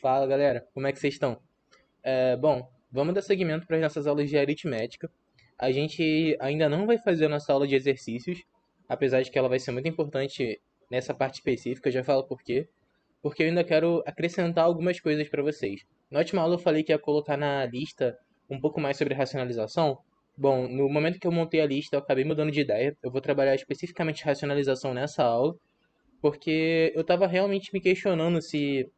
Fala galera, como é que vocês estão? Bom, vamos dar seguimento para as nossas aulas de aritmética. A gente ainda não vai fazer a nossa aula de exercícios, apesar de que ela vai ser muito importante nessa parte específica, eu já falo por quê. Porque eu ainda quero acrescentar algumas coisas para vocês. Na última aula eu falei que ia colocar na lista um pouco mais sobre racionalização. Bom, no momento que eu montei a lista, eu acabei mudando de ideia. Eu vou trabalhar especificamente racionalização nessa aula, porque eu estava realmente me questionando se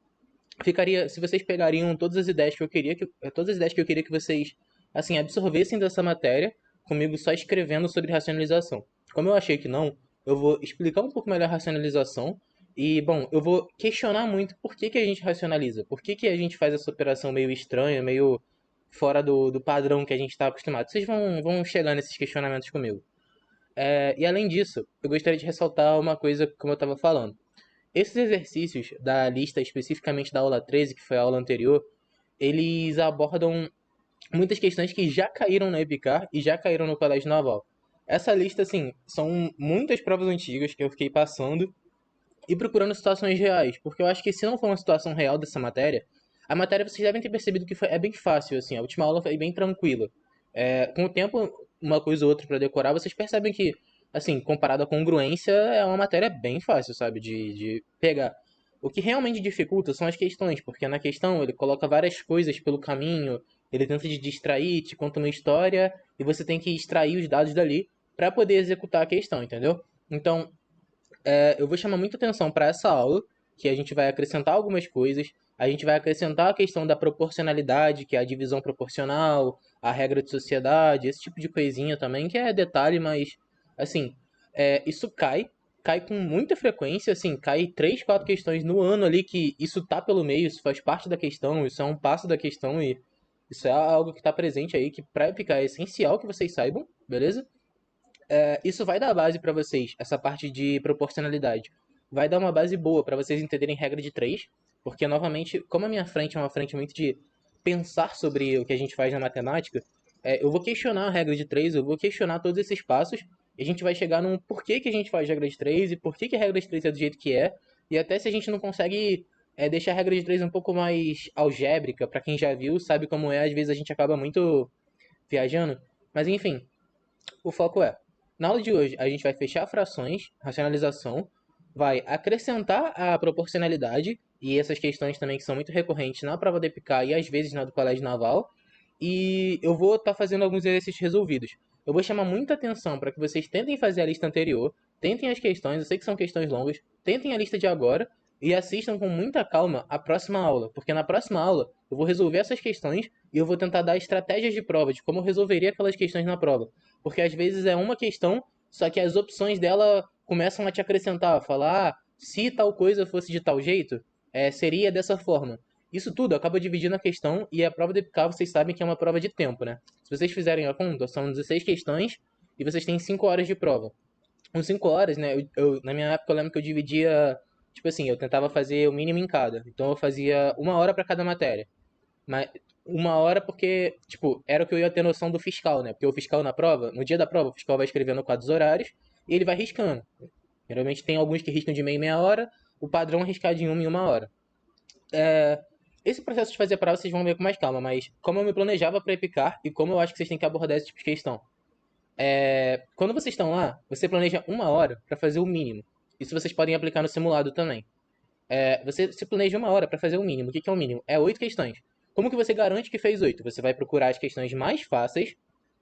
vocês pegariam todas as ideias que eu queria que vocês assim absorvessem dessa matéria comigo só escrevendo sobre racionalização. Como eu achei que não, eu vou explicar um pouco melhor a racionalização e, bom, eu vou questionar muito por que a gente racionaliza, por que a gente faz essa operação meio estranha, meio fora do padrão que a gente está acostumado. Vocês vão chegar nesses questionamentos comigo. E além disso, eu gostaria de ressaltar uma coisa como eu estava falando. Esses exercícios da lista, especificamente da aula 13, que foi a aula anterior, eles abordam muitas questões que já caíram na EPICAR e já caíram no Colégio Naval. Essa lista, assim, são muitas provas antigas que eu fiquei passando e procurando situações reais, porque eu acho que se não for uma situação real dessa matéria, a matéria vocês devem ter percebido que é bem fácil, assim, a última aula foi bem tranquila. Com o tempo, uma coisa ou outra para decorar, vocês percebem que, assim, comparado à congruência, é uma matéria bem fácil, sabe, de pegar. O que realmente dificulta são as questões, porque na questão ele coloca várias coisas pelo caminho, ele tenta te distrair, te conta uma história, e você tem que extrair os dados dali para poder executar a questão, entendeu? Então, eu vou chamar muita atenção para essa aula, que a gente vai acrescentar algumas coisas. A gente vai acrescentar a questão da proporcionalidade, que é a divisão proporcional, a regra de sociedade, esse tipo de coisinha também, que é detalhe, mas, assim, isso cai com muita frequência, assim, cai 3, 4 questões no ano ali, que isso tá pelo meio, isso faz parte da questão, isso é um passo da questão e isso é algo que está presente aí, que para ficar é essencial que vocês saibam, beleza? Isso vai dar base para vocês, essa parte de proporcionalidade. Vai dar uma base boa para vocês entenderem regra de três, porque novamente, como a minha frente é uma frente muito de pensar sobre o que a gente faz na matemática, eu vou questionar a regra de três, eu vou questionar todos esses passos, e a gente vai chegar num porquê que a gente faz regra de três e por que a regra de três é do jeito que é, e até se a gente não consegue deixar a regra de três um pouco mais algébrica, para quem já viu, sabe como é, às vezes a gente acaba muito viajando, mas enfim, o foco na aula de hoje, a gente vai fechar frações, racionalização, vai acrescentar a proporcionalidade, e essas questões também que são muito recorrentes na prova da EPICAR e às vezes na do Colégio Naval, e eu vou estar fazendo alguns exercícios resolvidos. Eu vou chamar muita atenção para que vocês tentem fazer a lista anterior, tentem as questões, eu sei que são questões longas, tentem a lista de agora e assistam com muita calma a próxima aula, porque na próxima aula eu vou resolver essas questões e eu vou tentar dar estratégias de prova, de como eu resolveria aquelas questões na prova. Porque às vezes é uma questão, só que as opções dela começam a te acrescentar, falar, se tal coisa fosse de tal jeito, seria dessa forma. Isso tudo acaba dividindo a questão e a prova de EPICAR vocês sabem que é uma prova de tempo, né? Se vocês fizerem a conta, são 16 questões e vocês têm 5 horas de prova. Com 5 horas, né? Na minha época eu lembro que eu dividia, tipo assim, eu tentava fazer o mínimo em cada. Então eu fazia 1 hora para cada matéria. Mas 1 hora porque, tipo, era o que eu ia ter noção do fiscal, né? Porque o fiscal na prova, no dia da prova, o fiscal vai escrever no quadro dos horários e ele vai riscando. Geralmente tem alguns que riscam de meia em meia hora, o padrão é riscar de 1 em 1 hora. Esse processo de fazer a prova vocês vão ver com mais calma, mas como eu me planejava para EPICAR e como eu acho que vocês têm que abordar esse tipo de questão. Quando vocês estão lá, você planeja 1 hora para fazer o mínimo. Isso vocês podem aplicar no simulado também. Você se planeja 1 hora para fazer o mínimo. O que é o mínimo? É 8 questões. Como que você garante que fez 8? Você vai procurar as questões mais fáceis,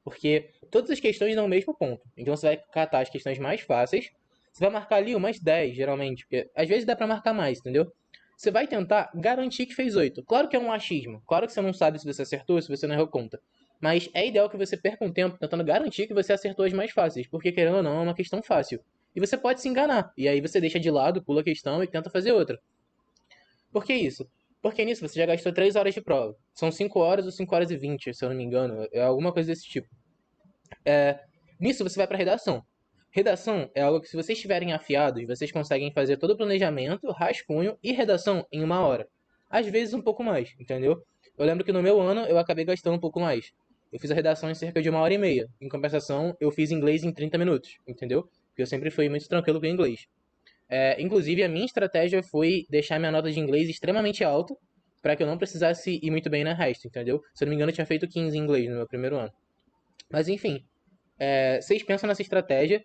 porque todas as questões dão o mesmo ponto. Então você vai catar as questões mais fáceis. Você vai marcar ali umas 10, geralmente, porque às vezes dá para marcar mais, entendeu? Você vai tentar garantir que fez 8. Claro que é um achismo. Claro que você não sabe se você acertou, se você não errou conta. Mas é ideal que você perca um tempo tentando garantir que você acertou as mais fáceis, porque querendo ou não, é uma questão fácil. E você pode se enganar. E aí você deixa de lado, pula a questão e tenta fazer outra. Por que isso? Porque nisso você já gastou 3 horas de prova. São 5 horas ou 5 horas e 20, se eu não me engano. É alguma coisa desse tipo. Nisso você vai para redação. Redação é algo que, se vocês estiverem afiados, vocês conseguem fazer todo o planejamento, rascunho e redação em 1 hora. Às vezes um pouco mais, entendeu? Eu lembro que no meu ano eu acabei gastando um pouco mais. Eu fiz a redação em cerca de 1 hora e meia. Em compensação, eu fiz inglês em 30 minutos, entendeu? Porque eu sempre fui muito tranquilo com o inglês. Inclusive, a minha estratégia foi deixar minha nota de inglês extremamente alta, para que eu não precisasse ir muito bem na resto, entendeu? Se eu não me engano, eu tinha feito 15 em inglês no meu primeiro ano. Mas enfim, vocês pensam nessa estratégia,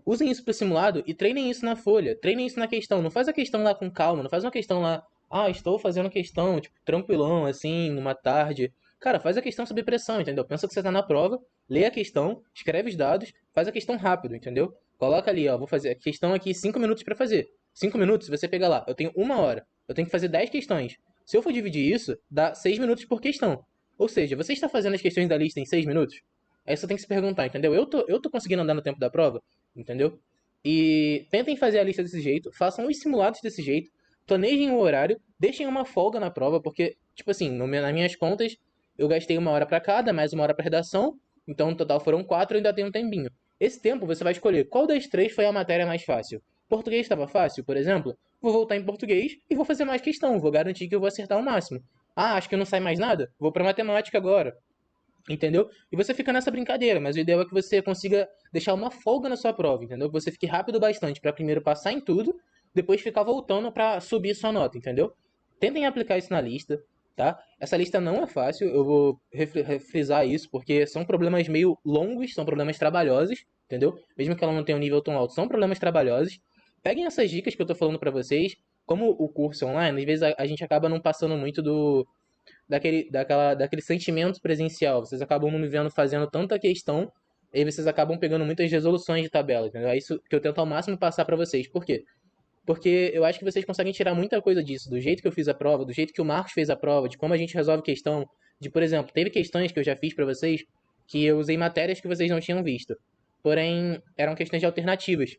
usem isso pro simulado e treinem isso na folha, treinem isso na questão. Não faz a questão lá com calma, não faz uma questão lá, estou fazendo questão, tipo, tranquilão, assim, numa tarde. Cara, faz a questão sob pressão, entendeu? Pensa que você tá na prova, lê a questão, escreve os dados, faz a questão rápido, entendeu? Coloca ali, ó, vou fazer a questão aqui 5 minutos pra fazer. 5 minutos, você pega lá, eu tenho 1 hora, eu tenho que fazer 10 questões. Se eu for dividir isso, dá 6 minutos por questão. Ou seja, você está fazendo as questões da lista em 6 minutos? Aí você tem que se perguntar, entendeu? Eu tô conseguindo andar no tempo da prova, entendeu? E tentem fazer a lista desse jeito, façam os simulados desse jeito, planejem o horário, deixem uma folga na prova, porque, tipo assim, nas minhas contas, eu gastei 1 hora para cada, mais 1 hora para redação, então no total foram 4, eu ainda tenho um tempinho. Esse tempo você vai escolher qual das três foi a matéria mais fácil. Português estava fácil, por exemplo? Vou voltar em português e vou fazer mais questão, vou garantir que eu vou acertar o máximo. Acho que não sai mais nada? Vou para matemática agora. Entendeu? E você fica nessa brincadeira, mas o ideal é que você consiga deixar uma folga na sua prova, entendeu? Que você fique rápido bastante para primeiro passar em tudo, depois ficar voltando para subir sua nota, entendeu? Tentem aplicar isso na lista, tá? Essa lista não é fácil, eu vou frisar isso, porque são problemas meio longos, são problemas trabalhosos, entendeu? Mesmo que ela não tenha um nível tão alto, são problemas trabalhosos. Peguem essas dicas que eu tô falando para vocês. Como o curso é online, às vezes a gente acaba não passando muito daquele sentimento presencial. Vocês acabam não me vendo fazendo tanta questão, e aí vocês acabam pegando muitas resoluções de tabela, entendeu? É isso que eu tento ao máximo passar para vocês. Por quê? Porque eu acho que vocês conseguem tirar muita coisa disso, do jeito que eu fiz a prova, do jeito que o Marcos fez a prova, de como a gente resolve questão, de, por exemplo, teve questões que eu já fiz para vocês que eu usei matérias que vocês não tinham visto. Porém, eram questões de alternativas.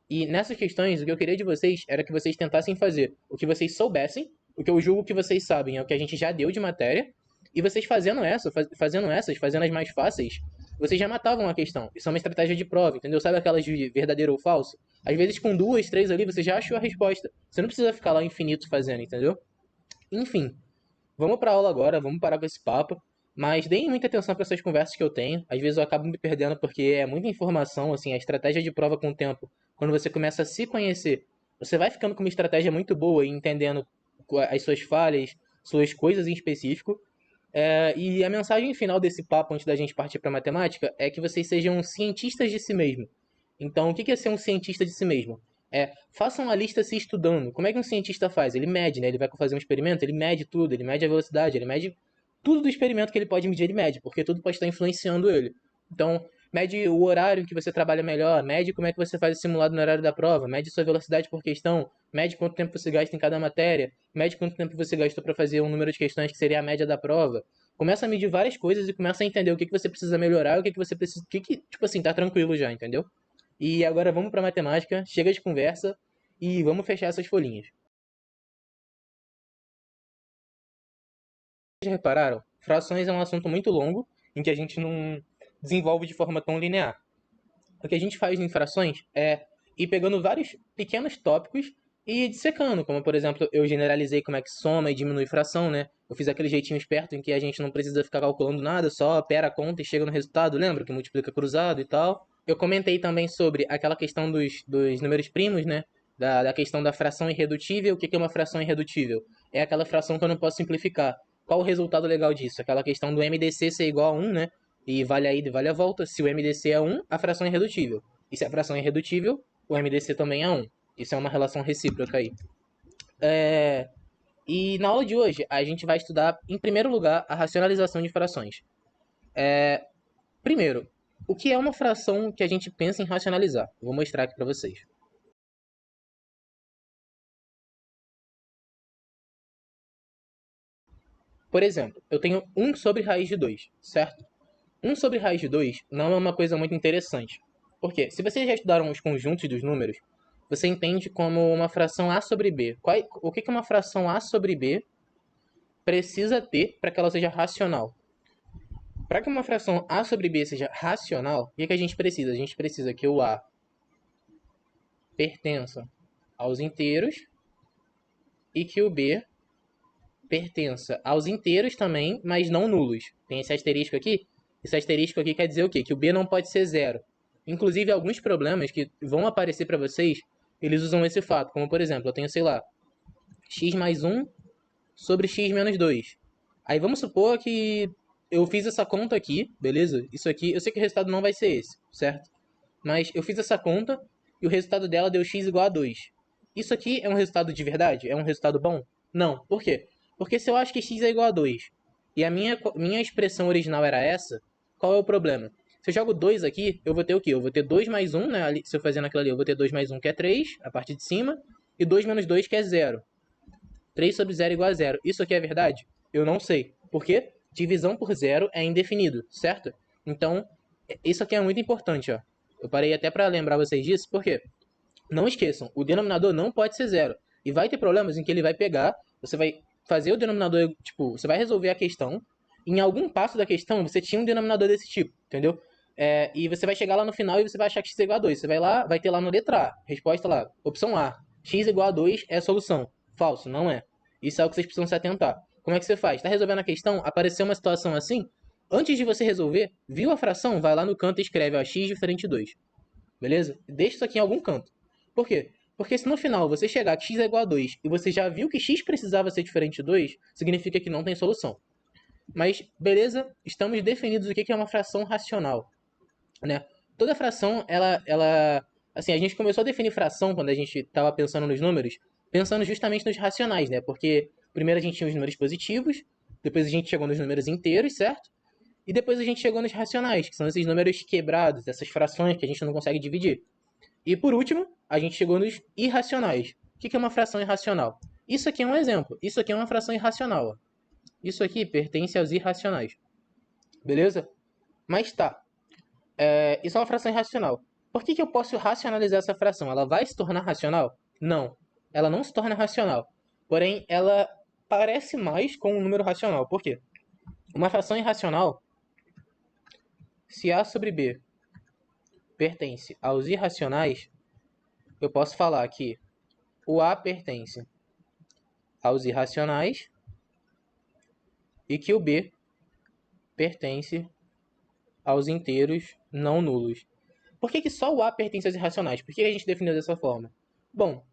E nessas questões, o que eu queria de vocês era que vocês tentassem fazer o que vocês soubessem, o que eu julgo que vocês sabem é o que a gente já deu de matéria, e vocês fazendo essas, fazendo as mais fáceis, vocês já matavam a questão. Isso é uma estratégia de prova, entendeu? Sabe aquelas de verdadeiro ou falso? Às vezes com duas, três ali, você já achou a resposta. Você não precisa ficar lá infinito fazendo, entendeu? Enfim, vamos pra aula agora, vamos parar com esse papo. Mas deem muita atenção para essas conversas que eu tenho. Às vezes eu acabo me perdendo porque é muita informação, assim, a estratégia de prova com o tempo. Quando você começa a se conhecer, você vai ficando com uma estratégia muito boa e entendendo as suas falhas, suas coisas em específico. E a mensagem final desse papo, antes da gente partir para matemática, é que vocês sejam cientistas de si mesmo. Então, o que é ser um cientista de si mesmo? Façam a lista se estudando. Como é que um cientista faz? Ele mede, né? Ele vai fazer um experimento, ele mede tudo, ele mede a velocidade, ele mede tudo do experimento que ele pode medir, ele mede, porque tudo pode estar influenciando ele. Então, mede o horário em que você trabalha melhor, mede como é que você faz o simulado no horário da prova, mede sua velocidade por questão, mede quanto tempo você gasta em cada matéria, mede quanto tempo você gastou para fazer um número de questões que seria a média da prova. Começa a medir várias coisas e começa a entender o que você precisa melhorar, o que você precisa, tipo assim, tá tranquilo já, entendeu? E agora vamos para matemática, chega de conversa e vamos fechar essas folhinhas. Vocês repararam? Frações é um assunto muito longo em que a gente não desenvolve de forma tão linear. O que a gente faz em frações é ir pegando vários pequenos tópicos e ir dissecando, como por exemplo, eu generalizei como é que soma e diminui fração, né? Eu fiz aquele jeitinho esperto em que a gente não precisa ficar calculando nada, só pera a conta e chega no resultado, lembra? Que multiplica cruzado e tal. Eu comentei também sobre aquela questão dos números primos, né? Da questão da fração irredutível. O que é uma fração irredutível? É aquela fração que eu não posso simplificar. Qual o resultado legal disso? Aquela questão do MDC ser igual a 1, né? E vale a ida e vale a volta. Se o MDC é 1, a fração é irredutível. E se a fração é irredutível, o MDC também é 1. Isso é uma relação recíproca aí. É... E na aula de hoje, a gente vai estudar, em primeiro lugar, a racionalização de frações. Primeiro, o que é uma fração que a gente pensa em racionalizar? Eu vou mostrar aqui para vocês. Por exemplo, eu tenho 1 sobre raiz de 2, certo? 1 sobre raiz de 2 não é uma coisa muito interessante. Por quê? Se vocês já estudaram os conjuntos dos números, você entende como uma fração A sobre B. O que uma fração A sobre B precisa ter para que ela seja racional? Para que uma fração A sobre B seja racional, o que a gente precisa? A gente precisa que o A pertença aos inteiros e que o B pertença aos inteiros também, mas não nulos. Tem esse asterisco aqui. Esse asterisco aqui quer dizer o quê? Que o B não pode ser zero. Inclusive, alguns problemas que vão aparecer para vocês, eles usam esse fato. Como, por exemplo, eu tenho, sei lá, x mais 1 sobre x menos 2. Aí vamos supor que eu fiz essa conta aqui, beleza? Isso aqui, eu sei que o resultado não vai ser esse, certo? Mas eu fiz essa conta e o resultado dela deu x igual a 2. Isso aqui é um resultado de verdade? É um resultado bom? Não. Por quê? Porque se eu acho que x é igual a 2 e a minha expressão original era essa, qual é o problema? Se eu jogo 2 aqui, eu vou ter o quê? Eu vou ter 2 mais 1, né? Se eu fazer naquilo ali, eu vou ter 2 mais 1, que é 3, a parte de cima, e 2 menos 2, que é 0. 3 sobre 0 igual a 0. Isso aqui é verdade? Eu não sei. Por quê? Divisão por 0 é indefinido, certo? Então, isso aqui é muito importante, ó. Eu parei até para lembrar vocês disso, porque não esqueçam, o denominador não pode ser 0. E vai ter problemas em que ele vai pegar, você vai fazer o denominador, tipo, você vai resolver a questão, e em algum passo da questão você tinha um denominador desse tipo, entendeu? E você vai chegar lá no final e você vai achar que x é igual a 2. Você vai lá, vai ter lá no letra A, resposta lá, opção A, x igual a 2 é a solução. Falso, não é. Isso é o que vocês precisam se atentar. Como é que você faz? Está resolvendo a questão, apareceu uma situação assim, antes de você resolver, viu a fração, vai lá no canto e escreve, ó, x diferente de 2. Beleza? Deixa isso aqui em algum canto. Por quê? Porque se no final você chegar que x é igual a 2 e você já viu que x precisava ser diferente de 2, significa que não tem solução. Mas, beleza, estamos definidos o que é uma fração racional, né? Toda fração, assim, a gente começou a definir fração quando a gente estava pensando nos números, pensando justamente nos racionais, né? Porque primeiro a gente tinha os números positivos, depois a gente chegou nos números inteiros, certo? E depois a gente chegou nos racionais, que são esses números quebrados, essas frações que a gente não consegue dividir. E por último, a gente chegou nos irracionais. O que é uma fração irracional? Isso aqui é um exemplo. Isso aqui é uma fração irracional. Ó. Isso aqui pertence aos irracionais. Beleza? Mas tá. Isso é uma fração irracional. Por que eu posso racionalizar essa fração? Ela vai se tornar racional? Não. Ela não se torna racional. Porém, ela parece mais com um número racional. Por quê? Uma fração irracional, se A sobre B pertence aos irracionais, eu posso falar que o A pertence aos irracionais e que o B pertence aos inteiros não nulos. Por que só o A pertence aos irracionais? Por que a gente definiu dessa forma? Bom,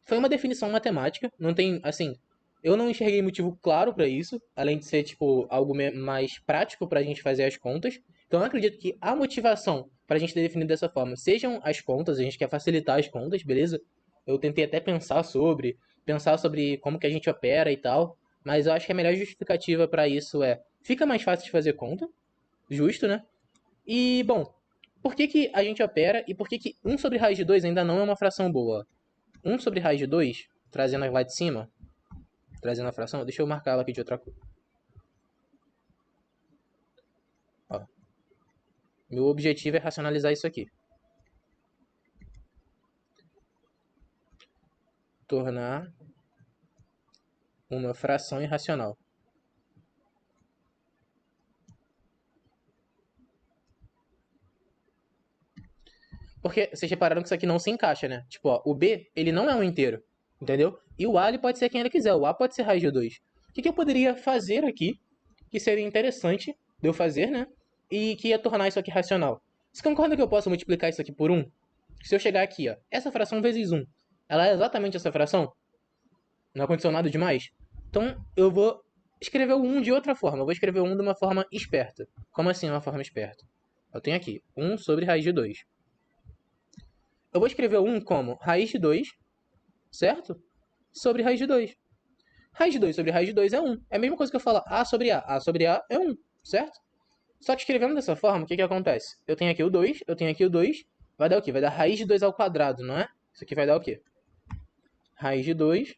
foi uma definição matemática, não tem, assim, eu não enxerguei motivo claro para isso, além de ser, tipo, algo mais prático para a gente fazer as contas. Então eu acredito que a motivação para a gente ter definido dessa forma sejam as contas, a gente quer facilitar as contas, beleza? Eu tentei até pensar sobre como que a gente opera e tal, mas eu acho que a melhor justificativa para isso fica mais fácil de fazer conta, justo, né? E, bom, por que a gente opera e por que 1 sobre raiz de 2 ainda não é uma fração boa? 1 sobre raiz de 2, trazendo lá de cima, trazendo a fração, deixa eu marcar ela aqui de outra cor. Ó, meu objetivo é racionalizar isso aqui. Tornar uma fração irracional. Porque vocês repararam que isso aqui não se encaixa, né? Tipo, ó, o B, ele não é um inteiro, entendeu? E o A, ele pode ser quem ele quiser. O A pode ser raiz de 2. O que eu poderia fazer aqui, que seria interessante de eu fazer, né? E que ia tornar isso aqui racional. Você concorda que eu posso multiplicar isso aqui por 1? Se eu chegar aqui, ó, essa fração vezes 1, ela é exatamente essa fração? Não aconteceu nada demais? Então, eu vou escrever o 1 de outra forma. Eu vou escrever o 1 de uma forma esperta. Como assim uma forma esperta? Eu tenho aqui 1 sobre raiz de 2. Eu vou escrever o 1 como raiz de 2, certo? Sobre raiz de 2. Raiz de 2 sobre raiz de 2 é 1. É a mesma coisa que eu falar A sobre A. A sobre A é 1, certo? Só que escrevendo dessa forma, o que acontece? Eu tenho aqui o 2, eu tenho aqui o 2. Vai dar o quê? Vai dar raiz de 2 ao quadrado, não é? Isso aqui vai dar o quê? Raiz de 2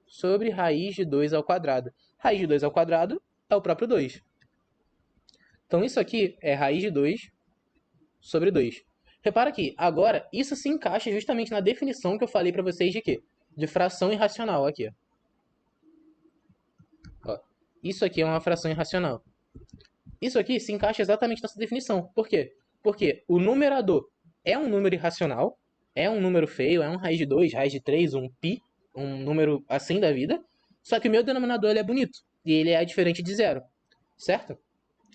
sobre raiz de 2 ao quadrado. Raiz de 2 ao quadrado é o próprio 2. Então isso aqui é raiz de 2 sobre 2. Repara que agora isso se encaixa justamente na definição que eu falei para vocês de quê? De fração irracional aqui. Ó, isso aqui é uma fração irracional. Isso aqui se encaixa exatamente nessa definição. Por quê? Porque o numerador é um número irracional, é um número feio, é um raiz de 2, raiz de 3, um pi, um número assim da vida. Só que o meu denominador ele é bonito e ele é diferente de zero, certo?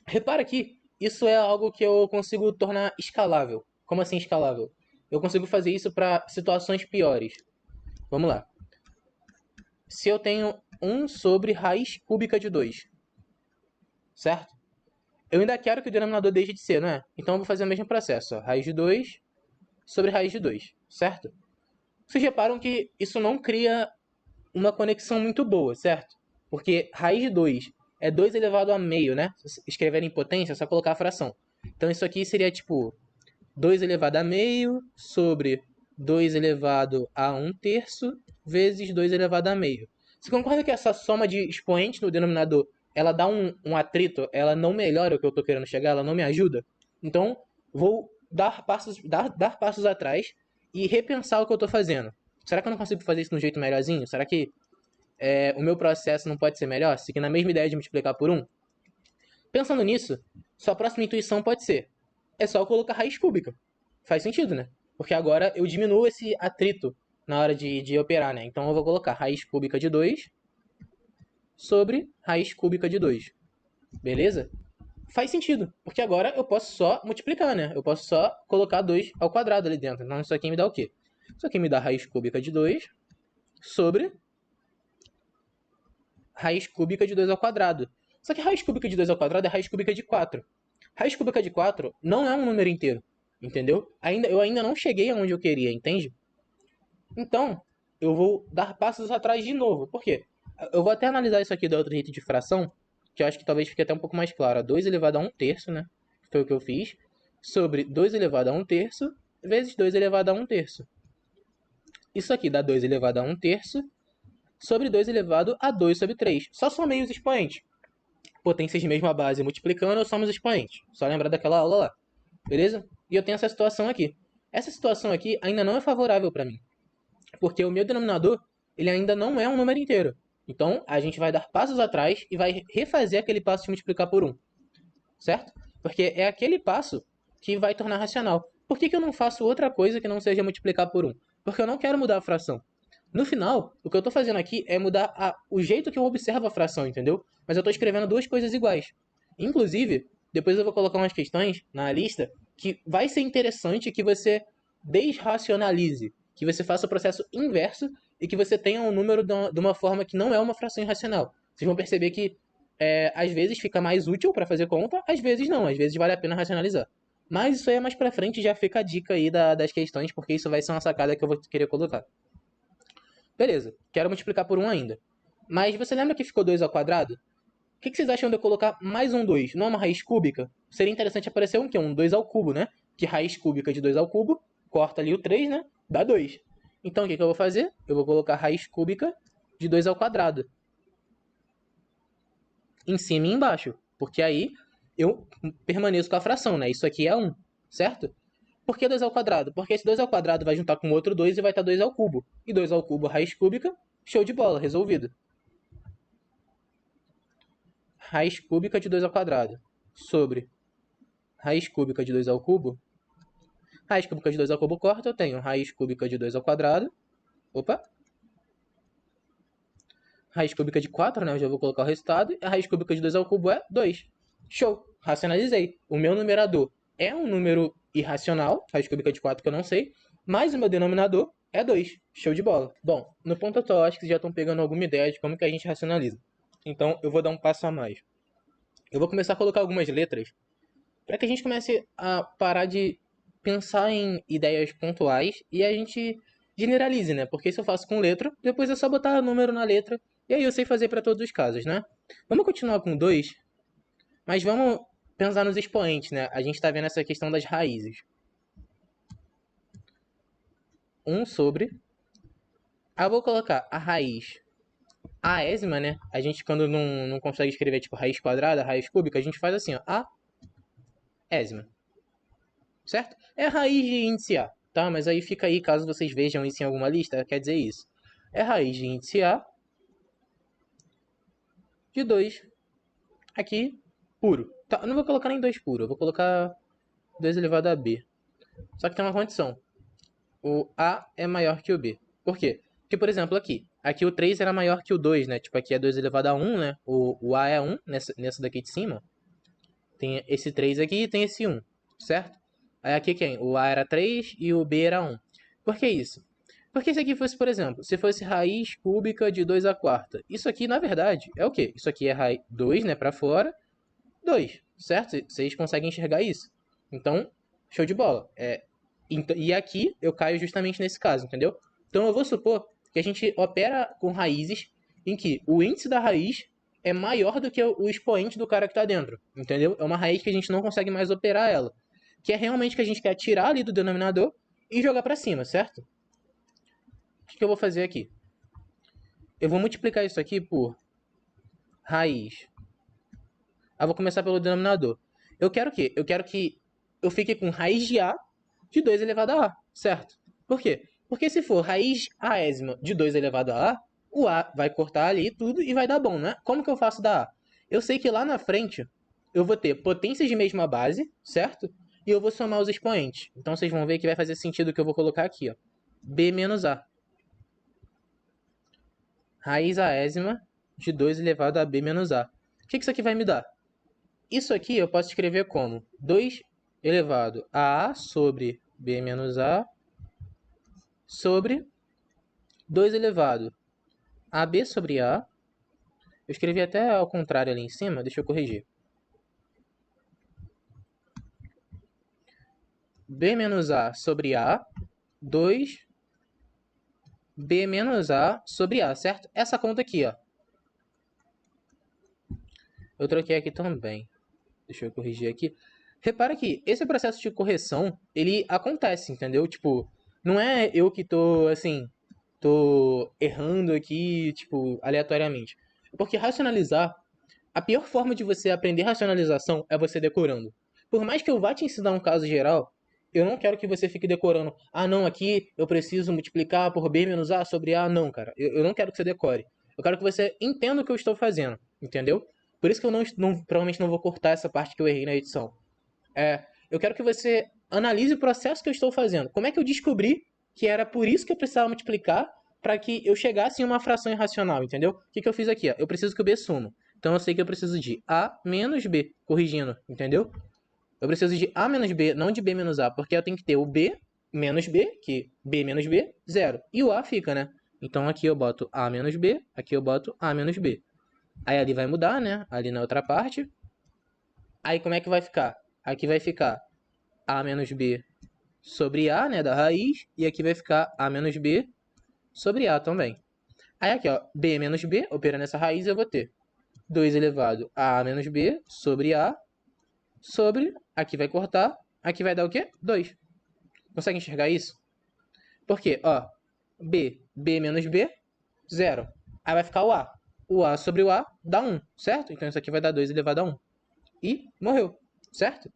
Repara que isso é algo que eu consigo tornar escalável. Como assim escalável? Eu consigo fazer isso para situações piores. Vamos lá. Se eu tenho 1 sobre raiz cúbica de 2, certo? Eu ainda quero que o denominador deixe de ser, não é? Então eu vou fazer o mesmo processo, ó. Raiz de 2 sobre raiz de 2, certo? Vocês reparam que isso não cria uma conexão muito boa, certo? Porque raiz de 2 é 2 elevado a meio, né? Se escrever em potência, é só colocar a fração. Então isso aqui seria tipo 2 elevado a meio sobre 2 elevado a 1 terço vezes 2 elevado a meio. Você concorda que essa soma de expoentes no denominador, ela dá um atrito, ela não melhora o que eu estou querendo chegar, ela não me ajuda? Então, vou dar passos atrás e repensar o que eu estou fazendo. Será que eu não consigo fazer isso de um jeito melhorzinho? Será que o meu processo não pode ser melhor? Seguindo a mesma ideia de multiplicar por 1? Pensando nisso, sua próxima intuição pode ser: é só eu colocar raiz cúbica. Faz sentido, né? Porque agora eu diminuo esse atrito na hora de operar, né? Então eu vou colocar raiz cúbica de 2 sobre raiz cúbica de 2. Beleza? Faz sentido, porque agora eu posso só multiplicar, né? Eu posso só colocar 2 ao quadrado ali dentro. Então isso aqui me dá o quê? Isso aqui me dá raiz cúbica de 2 sobre raiz cúbica de 2 ao quadrado. Só que raiz cúbica de 2 ao quadrado é raiz cúbica de 4. Raiz cúbica de 4 não é um número inteiro, entendeu? Eu ainda não cheguei aonde eu queria, entende? Então, eu vou dar passos atrás de novo. Por quê? Eu vou até analisar isso aqui do outro jeito de fração, que eu acho que talvez fique até um pouco mais claro. 2 elevado a 1 terço, né? Que foi o que eu fiz. Sobre 2 elevado a 1 terço vezes 2 elevado a 1 terço. Isso aqui dá 2 elevado a 1 terço sobre 2 elevado a 2 sobre 3. Só somei os expoentes. Potências de mesma base multiplicando, eu somo os expoentes. Só lembrar daquela aula lá. Beleza? E eu tenho essa situação aqui. Essa situação aqui ainda não é favorável para mim, porque o meu denominador ele ainda não é um número inteiro. Então, a gente vai dar passos atrás e vai refazer aquele passo de multiplicar por 1, certo? Porque é aquele passo que vai tornar racional. Por que eu não faço outra coisa que não seja multiplicar por 1? Porque eu não quero mudar a fração. No final, o que eu estou fazendo aqui é mudar o jeito que eu observo a fração, entendeu? Mas eu estou escrevendo duas coisas iguais. Inclusive, depois eu vou colocar umas questões na lista que vai ser interessante que você desracionalize, que você faça o processo inverso e que você tenha um número de uma forma que não é uma fração irracional. Vocês vão perceber que às vezes fica mais útil para fazer conta, às vezes não, às vezes vale a pena racionalizar. Mas isso aí é mais pra frente, já fica a dica aí das questões, porque isso vai ser uma sacada que eu vou querer colocar. Beleza, quero multiplicar por 1 ainda. Mas você lembra que ficou 2 ao quadrado? O que vocês acham de eu colocar mais um 2? Não é uma raiz cúbica? Seria interessante aparecer um quê? Um 2 ao cubo, né? Que raiz cúbica de 2 ao cubo, corta ali o 3, né? Dá 2. Então o que eu vou fazer? Eu vou colocar raiz cúbica de 2 ao quadrado em cima e embaixo. Porque aí eu permaneço com a fração, né? Isso aqui é 1, certo? Por que 2 ao quadrado? Porque esse 2 ao quadrado vai juntar com outro 2 e vai estar 2 ao cubo. E 2 ao cubo, raiz cúbica, show de bola, resolvido. Raiz cúbica de 2 ao quadrado sobre raiz cúbica de 2 ao cubo. Raiz cúbica de 2 ao cubo corta, eu tenho raiz cúbica de 2 ao quadrado. Opa! Raiz cúbica de 4, né? Eu já vou colocar o resultado. A raiz cúbica de 2 ao cubo é 2. Show! Racionalizei. O meu numerador é um número irracional, raiz cúbica de 4 que eu não sei, mas o meu denominador é 2. Show de bola. Bom, no ponto atual, acho que vocês já estão pegando alguma ideia de como que a gente racionaliza. Então, eu vou dar um passo a mais. Eu vou começar a colocar algumas letras para que a gente comece a parar de pensar em ideias pontuais e a gente generalize, né? Porque se eu faço com letra, depois é só botar número na letra e aí eu sei fazer para todos os casos, né? Vamos continuar com 2, mas vamos pensar nos expoentes, né? A gente está vendo essa questão das raízes. 1 sobre... eu vou colocar a raiz aésima, né? A gente, quando não consegue escrever, tipo, raiz quadrada, raiz cúbica, a gente faz assim, ó. A ésima. Certo? É a raiz de índice A, tá? Mas aí fica aí, caso vocês vejam isso em alguma lista, quer dizer isso. É a raiz de índice A de 2 aqui puro. Tá, eu não vou colocar nem 2 puro, eu vou colocar 2 elevado a B. Só que tem uma condição. O A é maior que o B. Por quê? Porque, por exemplo, aqui o 3 era maior que o 2, né? Tipo, aqui é 2 elevado a 1, né? O A é 1, nessa daqui de cima. Tem esse 3 aqui e tem esse 1, certo? Aí aqui quem? O A era 3 e o B era 1. Por que isso? Porque se aqui fosse, por exemplo, se fosse raiz cúbica de 2 à quarta, isso aqui, na verdade, é o quê? Isso aqui é raiz 2, né, para fora, 2, certo? Vocês conseguem enxergar isso. Então, show de bola. E aqui eu caio justamente nesse caso, entendeu? Então eu vou supor que a gente opera com raízes em que o índice da raiz é maior do que o expoente do cara que está dentro, entendeu? É uma raiz que a gente não consegue mais operar ela, que é realmente que a gente quer tirar ali do denominador e jogar para cima, certo? O que eu vou fazer aqui? Eu vou multiplicar isso aqui por raiz. Eu vou começar pelo denominador. Eu quero o quê? Eu quero que eu fique com raiz de A de 2 elevado a A, certo? Por quê? Porque se for raiz aésima de 2 elevado a A, o A vai cortar ali tudo e vai dar bom, né? Como que eu faço da A? Eu sei que lá na frente eu vou ter potências de mesma base, certo? E eu vou somar os expoentes. Então vocês vão ver que vai fazer sentido o que eu vou colocar aqui, ó. B menos A. Raiz aésima de 2 elevado a B menos A. O que isso aqui vai me dar? Isso aqui eu posso escrever como 2 elevado a sobre B menos A sobre 2 elevado a B sobre A. Eu escrevi até ao contrário ali em cima, deixa eu corrigir. B menos A sobre A, 2 B menos A sobre A, certo? Essa conta aqui, ó. Eu troquei aqui também. Deixa eu corrigir aqui. Repara que esse processo de correção, ele acontece, entendeu? Tipo, não é eu que tô, assim, tô errando aqui, tipo, aleatoriamente. Porque racionalizar, a pior forma de você aprender racionalização é você decorando. Por mais que eu vá te ensinar um caso geral, eu não quero que você fique decorando. Ah, não, aqui eu preciso multiplicar por B menos A sobre A. Não, cara. Eu não quero que você decore. Eu quero que você entenda o que eu estou fazendo, entendeu? Por isso que eu provavelmente não vou cortar essa parte que eu errei na edição. Eu quero que você analise o processo que eu estou fazendo. Como é que eu descobri que era por isso que eu precisava multiplicar para que eu chegasse em uma fração irracional, entendeu? O que eu fiz aqui? Ó? Eu preciso que o B suma. Então eu sei que eu preciso de A menos B, corrigindo, entendeu? Eu preciso de A menos B, não de B menos A, porque eu tenho que ter o B menos B, que B menos B, zero. E o A fica, né? Então aqui eu boto A menos B, aqui eu boto A menos B. Aí ali vai mudar, né? Ali na outra parte. Aí como é que vai ficar? Aqui vai ficar A menos B sobre A, né, da raiz, e aqui vai ficar A menos B sobre A também. Aí aqui, ó, B menos B, operando essa raiz, eu vou ter 2 elevado a menos B sobre A, sobre, aqui vai cortar, aqui vai dar o quê? 2. Consegue enxergar isso? Por quê? Ó, B menos B, 0. Aí vai ficar o A. O A sobre o A dá 1, certo? Então isso aqui vai dar 2 elevado a 1. E morreu, certo?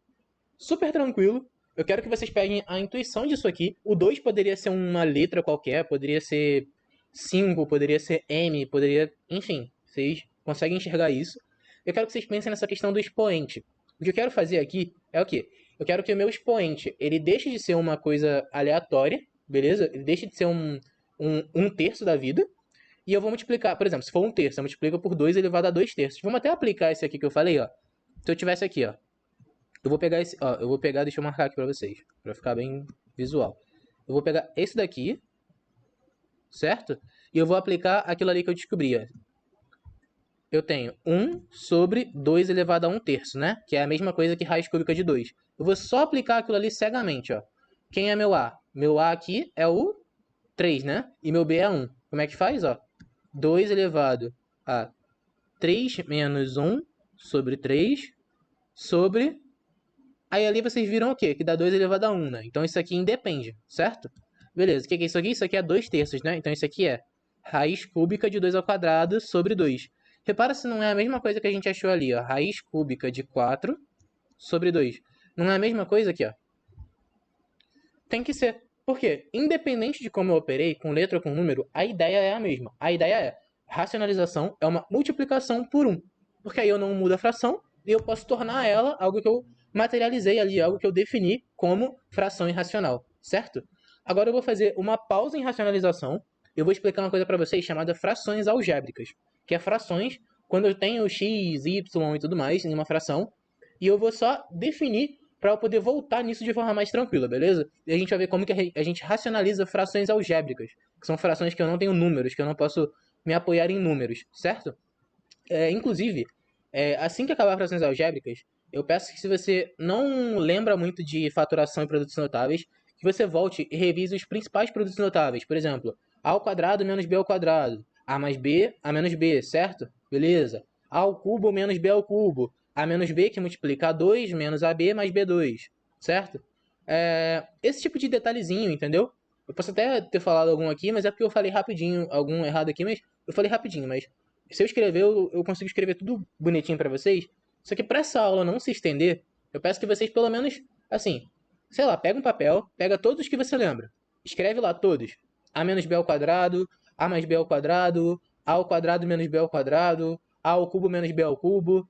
Super tranquilo. Eu quero que vocês peguem a intuição disso aqui. O 2 poderia ser uma letra qualquer, poderia ser 5, poderia ser M, poderia. Enfim, vocês conseguem enxergar isso. Eu quero que vocês pensem nessa questão do expoente. O que eu quero fazer aqui é o quê? Eu quero que o meu expoente ele deixe de ser uma coisa aleatória, beleza? Ele deixe de ser um terço da vida. E eu vou multiplicar, por exemplo, se for um terço, eu multiplico por 2 elevado a 2 terços. Vamos até aplicar esse aqui que eu falei, ó. Se eu tivesse aqui, ó. Eu vou pegar esse, ó, eu vou pegar, deixa eu marcar aqui pra vocês, pra ficar bem visual. Eu vou pegar esse daqui, certo? E eu vou aplicar aquilo ali que eu descobri, ó. Eu tenho 1 sobre 2 elevado a 1 terço, né? Que é a mesma coisa que raiz cúbica de 2. Eu vou só aplicar aquilo ali cegamente, ó. Quem é meu A? Meu A aqui é o 3, né? E meu B é 1. Como é que faz, ó? 2 elevado a 3 menos 1 sobre 3 sobre. Aí ali vocês viram o quê? Que dá 2 elevado a 1, né? Então isso aqui independe, certo? Beleza, o que é isso aqui? Isso aqui é 2 terços, né? Então isso aqui é raiz cúbica de 2 ao quadrado sobre 2. Repara se não é a mesma coisa que a gente achou ali, ó. Raiz cúbica de 4 sobre 2. Não é a mesma coisa aqui, ó. Tem que ser. Por quê? Independente de como eu operei, com letra ou com número, a ideia é a mesma. A ideia é, racionalização é uma multiplicação por 1. Porque aí eu não mudo a fração e eu posso tornar ela algo que eu materializei ali, algo que eu defini como fração irracional, certo? Agora eu vou fazer uma pausa em racionalização. Eu vou explicar uma coisa para vocês chamada frações algébricas, que é frações quando eu tenho x, y e tudo mais em uma fração, e eu vou só definir para eu poder voltar nisso de forma mais tranquila, beleza? E a gente vai ver como que a gente racionaliza frações algébricas, que são frações que eu não tenho números, que eu não posso me apoiar em números, certo? Inclusive, assim que acabar frações algébricas, eu peço que se você não lembra muito de faturação e produtos notáveis, que você volte e revise os principais produtos notáveis. Por exemplo, a ao quadrado menos b ao quadrado, a mais b, a menos b, certo? Beleza. A ao cubo menos b ao cubo, a menos b que multiplica a 2 menos ab mais b2, certo? Esse tipo de detalhezinho, entendeu? Eu posso até ter falado algum aqui, mas é porque eu falei rapidinho, algum errado aqui, mas eu falei rapidinho, mas se eu escrever, eu consigo escrever tudo bonitinho pra vocês. Só que pra essa aula não se estender, eu peço que vocês pelo menos, assim, sei lá, pega um papel, pega todos os que você lembra. Escreve lá todos. A menos b ao quadrado, a mais b ao quadrado, a ao quadrado menos b ao quadrado, a ao cubo menos b ao cubo,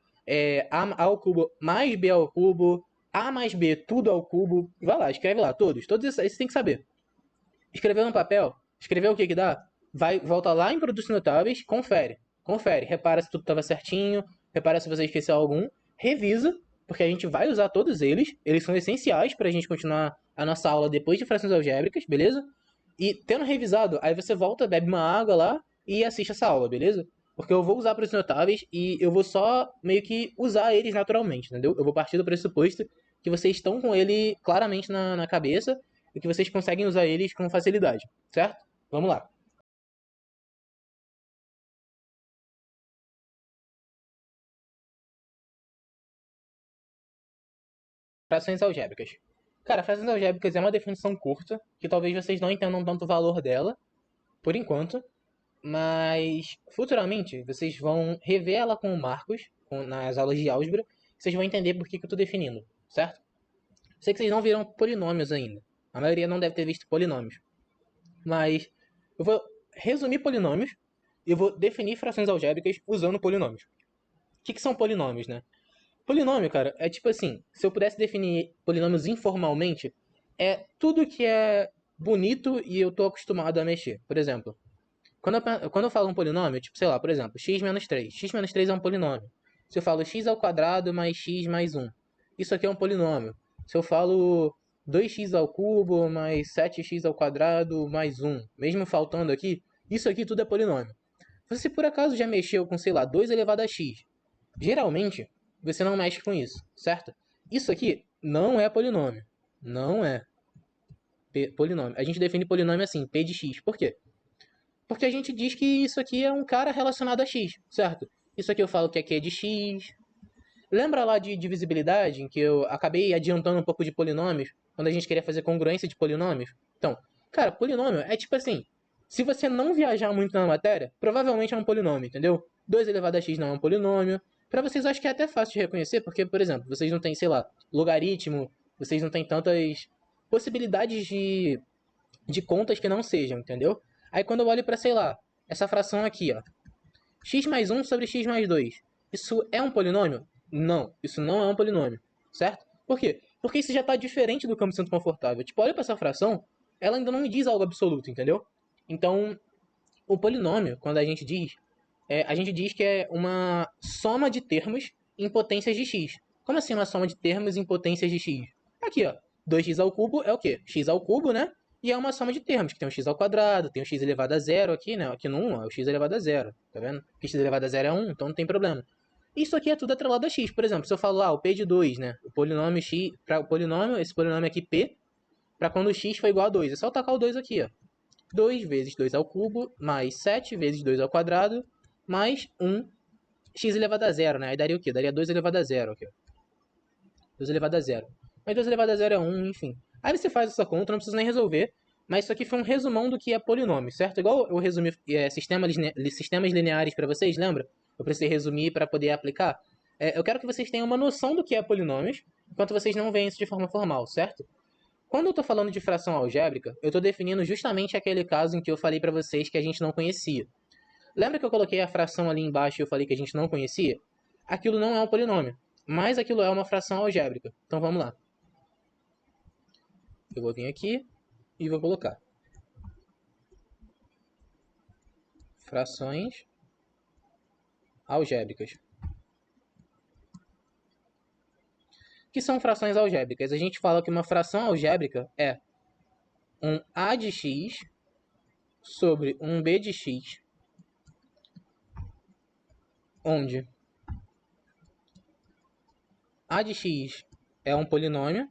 a ao cubo mais b ao cubo, a mais b tudo ao cubo. Vai lá, escreve lá todos. Todos esses você tem que saber. Escreveu no papel, escreveu o que que dá, volta lá em produtos notáveis, confere, repara se tudo estava certinho, repara se você esqueceu algum, revisa, porque a gente vai usar todos eles são essenciais para a gente continuar a nossa aula depois de frações algébricas, beleza? E tendo revisado, aí você volta, bebe uma água lá e assiste essa aula, beleza? Porque eu vou usar produtos notáveis e eu vou só meio que usar eles naturalmente, entendeu? Eu vou partir do pressuposto que vocês estão com ele claramente na cabeça e que vocês conseguem usar eles com facilidade, certo? Vamos lá. Frações algébricas. Cara, frações algébricas é uma definição curta, que talvez vocês não entendam tanto o valor dela, por enquanto, mas futuramente vocês vão rever ela com o Marcos, nas aulas de álgebra, vocês vão entender por que eu estou definindo, certo? Sei que vocês não viram polinômios ainda. A maioria não deve ter visto polinômios. Mas eu vou resumir polinômios e eu vou definir frações algébricas usando polinômios. O que são polinômios, né? Polinômio, cara, é tipo assim, se eu pudesse definir polinômios informalmente, é tudo que é bonito e eu tô acostumado a mexer. Por exemplo, quando eu falo um polinômio, tipo, sei lá, por exemplo, x menos 3. X menos 3 é um polinômio. Se eu falo x ao quadrado mais x mais 1, isso aqui é um polinômio. Se eu falo 2x ao cubo mais 7x ao quadrado mais 1, mesmo faltando aqui, isso aqui tudo é polinômio. Você por acaso já mexeu com, sei lá, 2 elevado a x? Geralmente, você não mexe com isso, certo? Isso aqui não é polinômio. Não é polinômio. A gente define polinômio assim, p de x. Por quê? Porque a gente diz que isso aqui é um cara relacionado a x, certo? Isso aqui eu falo que aqui é de x. Lembra lá de divisibilidade, em que eu acabei adiantando um pouco de polinômios, quando a gente queria fazer congruência de polinômios? Então, cara, polinômio é tipo assim, se você não viajar muito na matéria, provavelmente é um polinômio, entendeu? 2 elevado a x não é um polinômio. Pra vocês acho que é até fácil de reconhecer, porque, por exemplo, vocês não têm, sei lá, logaritmo, vocês não têm tantas possibilidades de contas que não sejam, entendeu? Aí quando eu olho pra, sei lá, essa fração aqui, ó, x mais 1 sobre x mais 2, isso é um polinômio? Não, isso não é um polinômio, certo? Por quê? Porque isso já está diferente do que eu me sinto confortável. Tipo, olha para essa fração, ela ainda não me diz algo absoluto, entendeu? Então, o polinômio, quando a gente diz que é uma soma de termos em potências de x. Como assim uma soma de termos em potências de x? Aqui, ó, 2x ao cubo é o quê? X ao cubo, né? E é uma soma de termos, que tem o x ao quadrado, tem o x elevado a zero aqui, né? Aqui no 1 ó, é o x elevado a zero, tá vendo? Porque x elevado a zero é 1, então não tem problema. Isso aqui é tudo atrelado a x. Por exemplo, se eu falo lá o p de 2, né? O polinômio x, para o polinômio, esse polinômio aqui p, para quando x for igual a 2. É só tacar o 2 aqui, ó. 2 vezes 2 ao cubo, mais 7 vezes 2 ao quadrado, mais 1 x elevado a zero, né? Aí daria o quê? Daria 2 elevado a zero aqui, ó. 2 elevado a zero. Mas 2 elevado a zero é 1, enfim. Aí você faz essa conta, não precisa nem resolver. Mas isso aqui foi um resumão do que é polinômio, certo? Igual eu resumi sistemas lineares para vocês, lembra? Eu precisei resumir para poder aplicar. Eu quero que vocês tenham uma noção do que é polinômios, enquanto vocês não veem isso de forma formal, certo? Quando eu estou falando de fração algébrica, eu estou definindo justamente aquele caso em que eu falei para vocês que a gente não conhecia. Lembra que eu coloquei a fração ali embaixo e eu falei que a gente não conhecia? Aquilo não é um polinômio, mas aquilo é uma fração algébrica. Então vamos lá. Eu vou vir aqui e vou colocar frações algébricas. que são frações algébricas? A gente fala que uma fração algébrica é um a de x sobre um b de x, onde a de x é um polinômio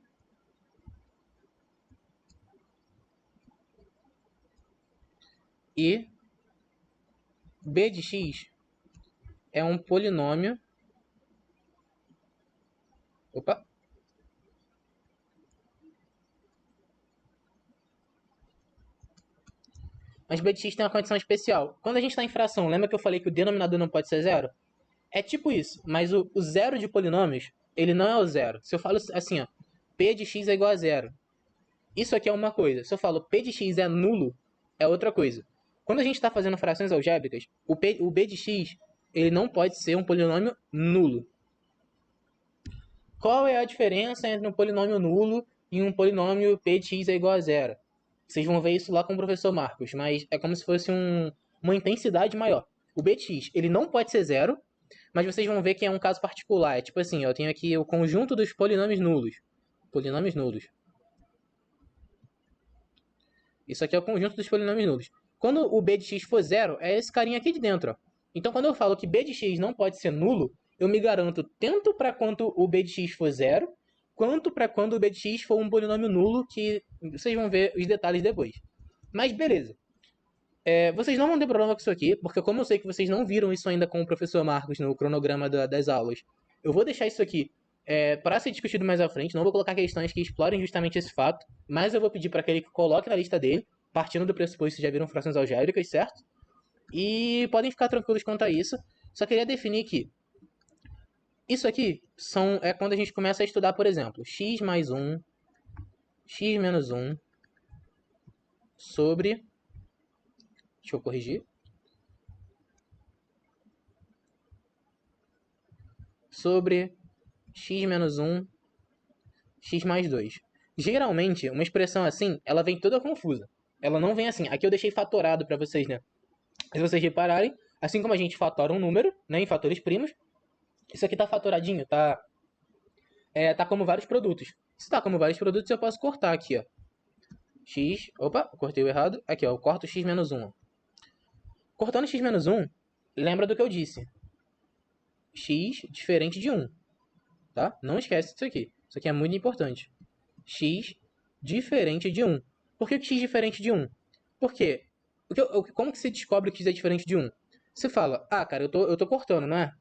e b de x é um polinômio. Opa! Mas b de x tem uma condição especial. Quando a gente está em fração, lembra que eu falei que o denominador não pode ser zero? É tipo isso, mas o zero de polinômios, ele não é o zero. Se eu falo assim, ó, p de x é igual a zero, isso aqui é uma coisa. Se eu falo p de x é nulo, é outra coisa. Quando a gente está fazendo frações algébricas, o b de x ele não pode ser um polinômio nulo. Qual é a diferença entre um polinômio nulo e um polinômio p de x é igual a zero? Vocês vão ver isso lá com o professor Marcos, mas é como se fosse uma intensidade maior. O b de x ele não pode ser zero, mas vocês vão ver que é um caso particular. É tipo assim, eu tenho aqui o conjunto dos polinômios nulos. Polinômios nulos. Isso aqui é o conjunto dos polinômios nulos. Quando o b de x for zero, é esse carinha aqui de dentro. Ó. Então, quando eu falo que b de x não pode ser nulo, eu me garanto tanto para quando o b de x for zero, quanto para quando o b de x for um polinômio nulo, que vocês vão ver os detalhes depois. Mas beleza. Vocês não vão ter problema com isso aqui, porque como eu sei que vocês não viram isso ainda com o professor Marcos no cronograma das aulas, eu vou deixar isso aqui para ser discutido mais à frente. Não vou colocar questões que explorem justamente esse fato, mas eu vou pedir para que ele coloque na lista dele, partindo do pressuposto que já viram frações algébricas, certo? E podem ficar tranquilos quanto a isso. Só queria definir que isso aqui é quando a gente começa a estudar, por exemplo, x mais 1, x menos 1 sobre... Deixa eu corrigir. Sobre x menos 1, x mais 2. Geralmente, uma expressão assim, ela vem toda confusa. Ela não vem assim. Aqui eu deixei fatorado para vocês, né? Se vocês repararem, assim como a gente fatora um número, né, em fatores primos, isso aqui tá fatoradinho, tá como vários produtos. Se tá como vários produtos, eu posso cortar aqui, ó. X, opa, cortei o errado. Aqui, ó, eu corto x menos 1. Cortando x menos 1, lembra do que eu disse. X diferente de 1, tá? Não esquece disso aqui. Isso aqui é muito importante. X diferente de 1. Por que x diferente de 1? Porque, como que se descobre que x é diferente de 1? Você fala, ah, cara, eu tô cortando, não é?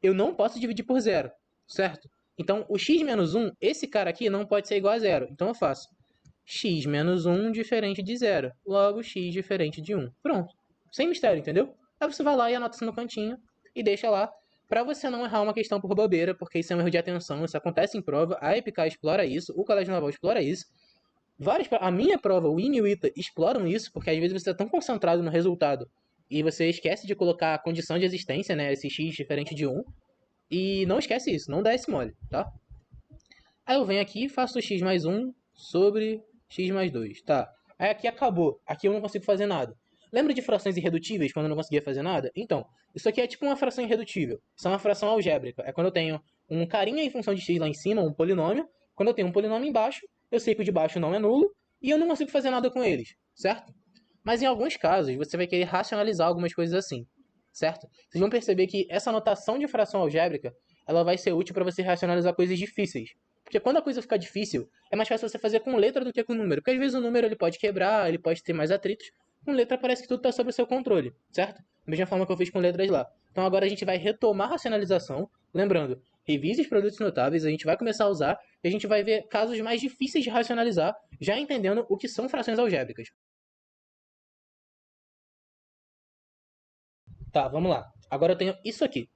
Eu não posso dividir por zero, certo? Então, o x menos 1, esse cara aqui não pode ser igual a zero. Então, eu faço x menos 1 diferente de zero. Logo, x diferente de 1. Pronto. Sem mistério, entendeu? Aí você vai lá e anota isso no cantinho e deixa lá para você não errar uma questão por bobeira, porque isso é um erro de atenção, isso acontece em prova, a EPK explora isso, o Colégio Naval explora isso. A minha prova, o INE e o ITA, exploram isso, porque às vezes você está tão concentrado no resultado e você esquece de colocar a condição de existência, né, esse x diferente de 1, e não esquece isso, não dá esse mole, tá? Aí eu venho aqui e faço x mais 1 sobre x mais 2, tá? Aí aqui acabou, aqui eu não consigo fazer nada. Lembra de frações irredutíveis, quando eu não conseguia fazer nada? Então, isso aqui é tipo uma fração irredutível. Isso é uma fração algébrica. É quando eu tenho um carinha em função de x lá em cima, um polinômio. Quando eu tenho um polinômio embaixo, eu sei que o de baixo não é nulo, e eu não consigo fazer nada com eles, certo? Mas em alguns casos, você vai querer racionalizar algumas coisas assim, certo? Vocês vão perceber que essa notação de fração algébrica, ela vai ser útil para você racionalizar coisas difíceis. Porque quando a coisa fica difícil, é mais fácil você fazer com letra do que com número. Porque às vezes o número ele pode quebrar, ele pode ter mais atritos. Com letra parece que tudo está sob o seu controle, certo? Da mesma forma que eu fiz com letras lá. Então agora a gente vai retomar a racionalização. Lembrando, revise os produtos notáveis, a gente vai começar a usar e a gente vai ver casos mais difíceis de racionalizar, já entendendo o que são frações algébricas. Tá, vamos lá. Agora eu tenho isso aqui.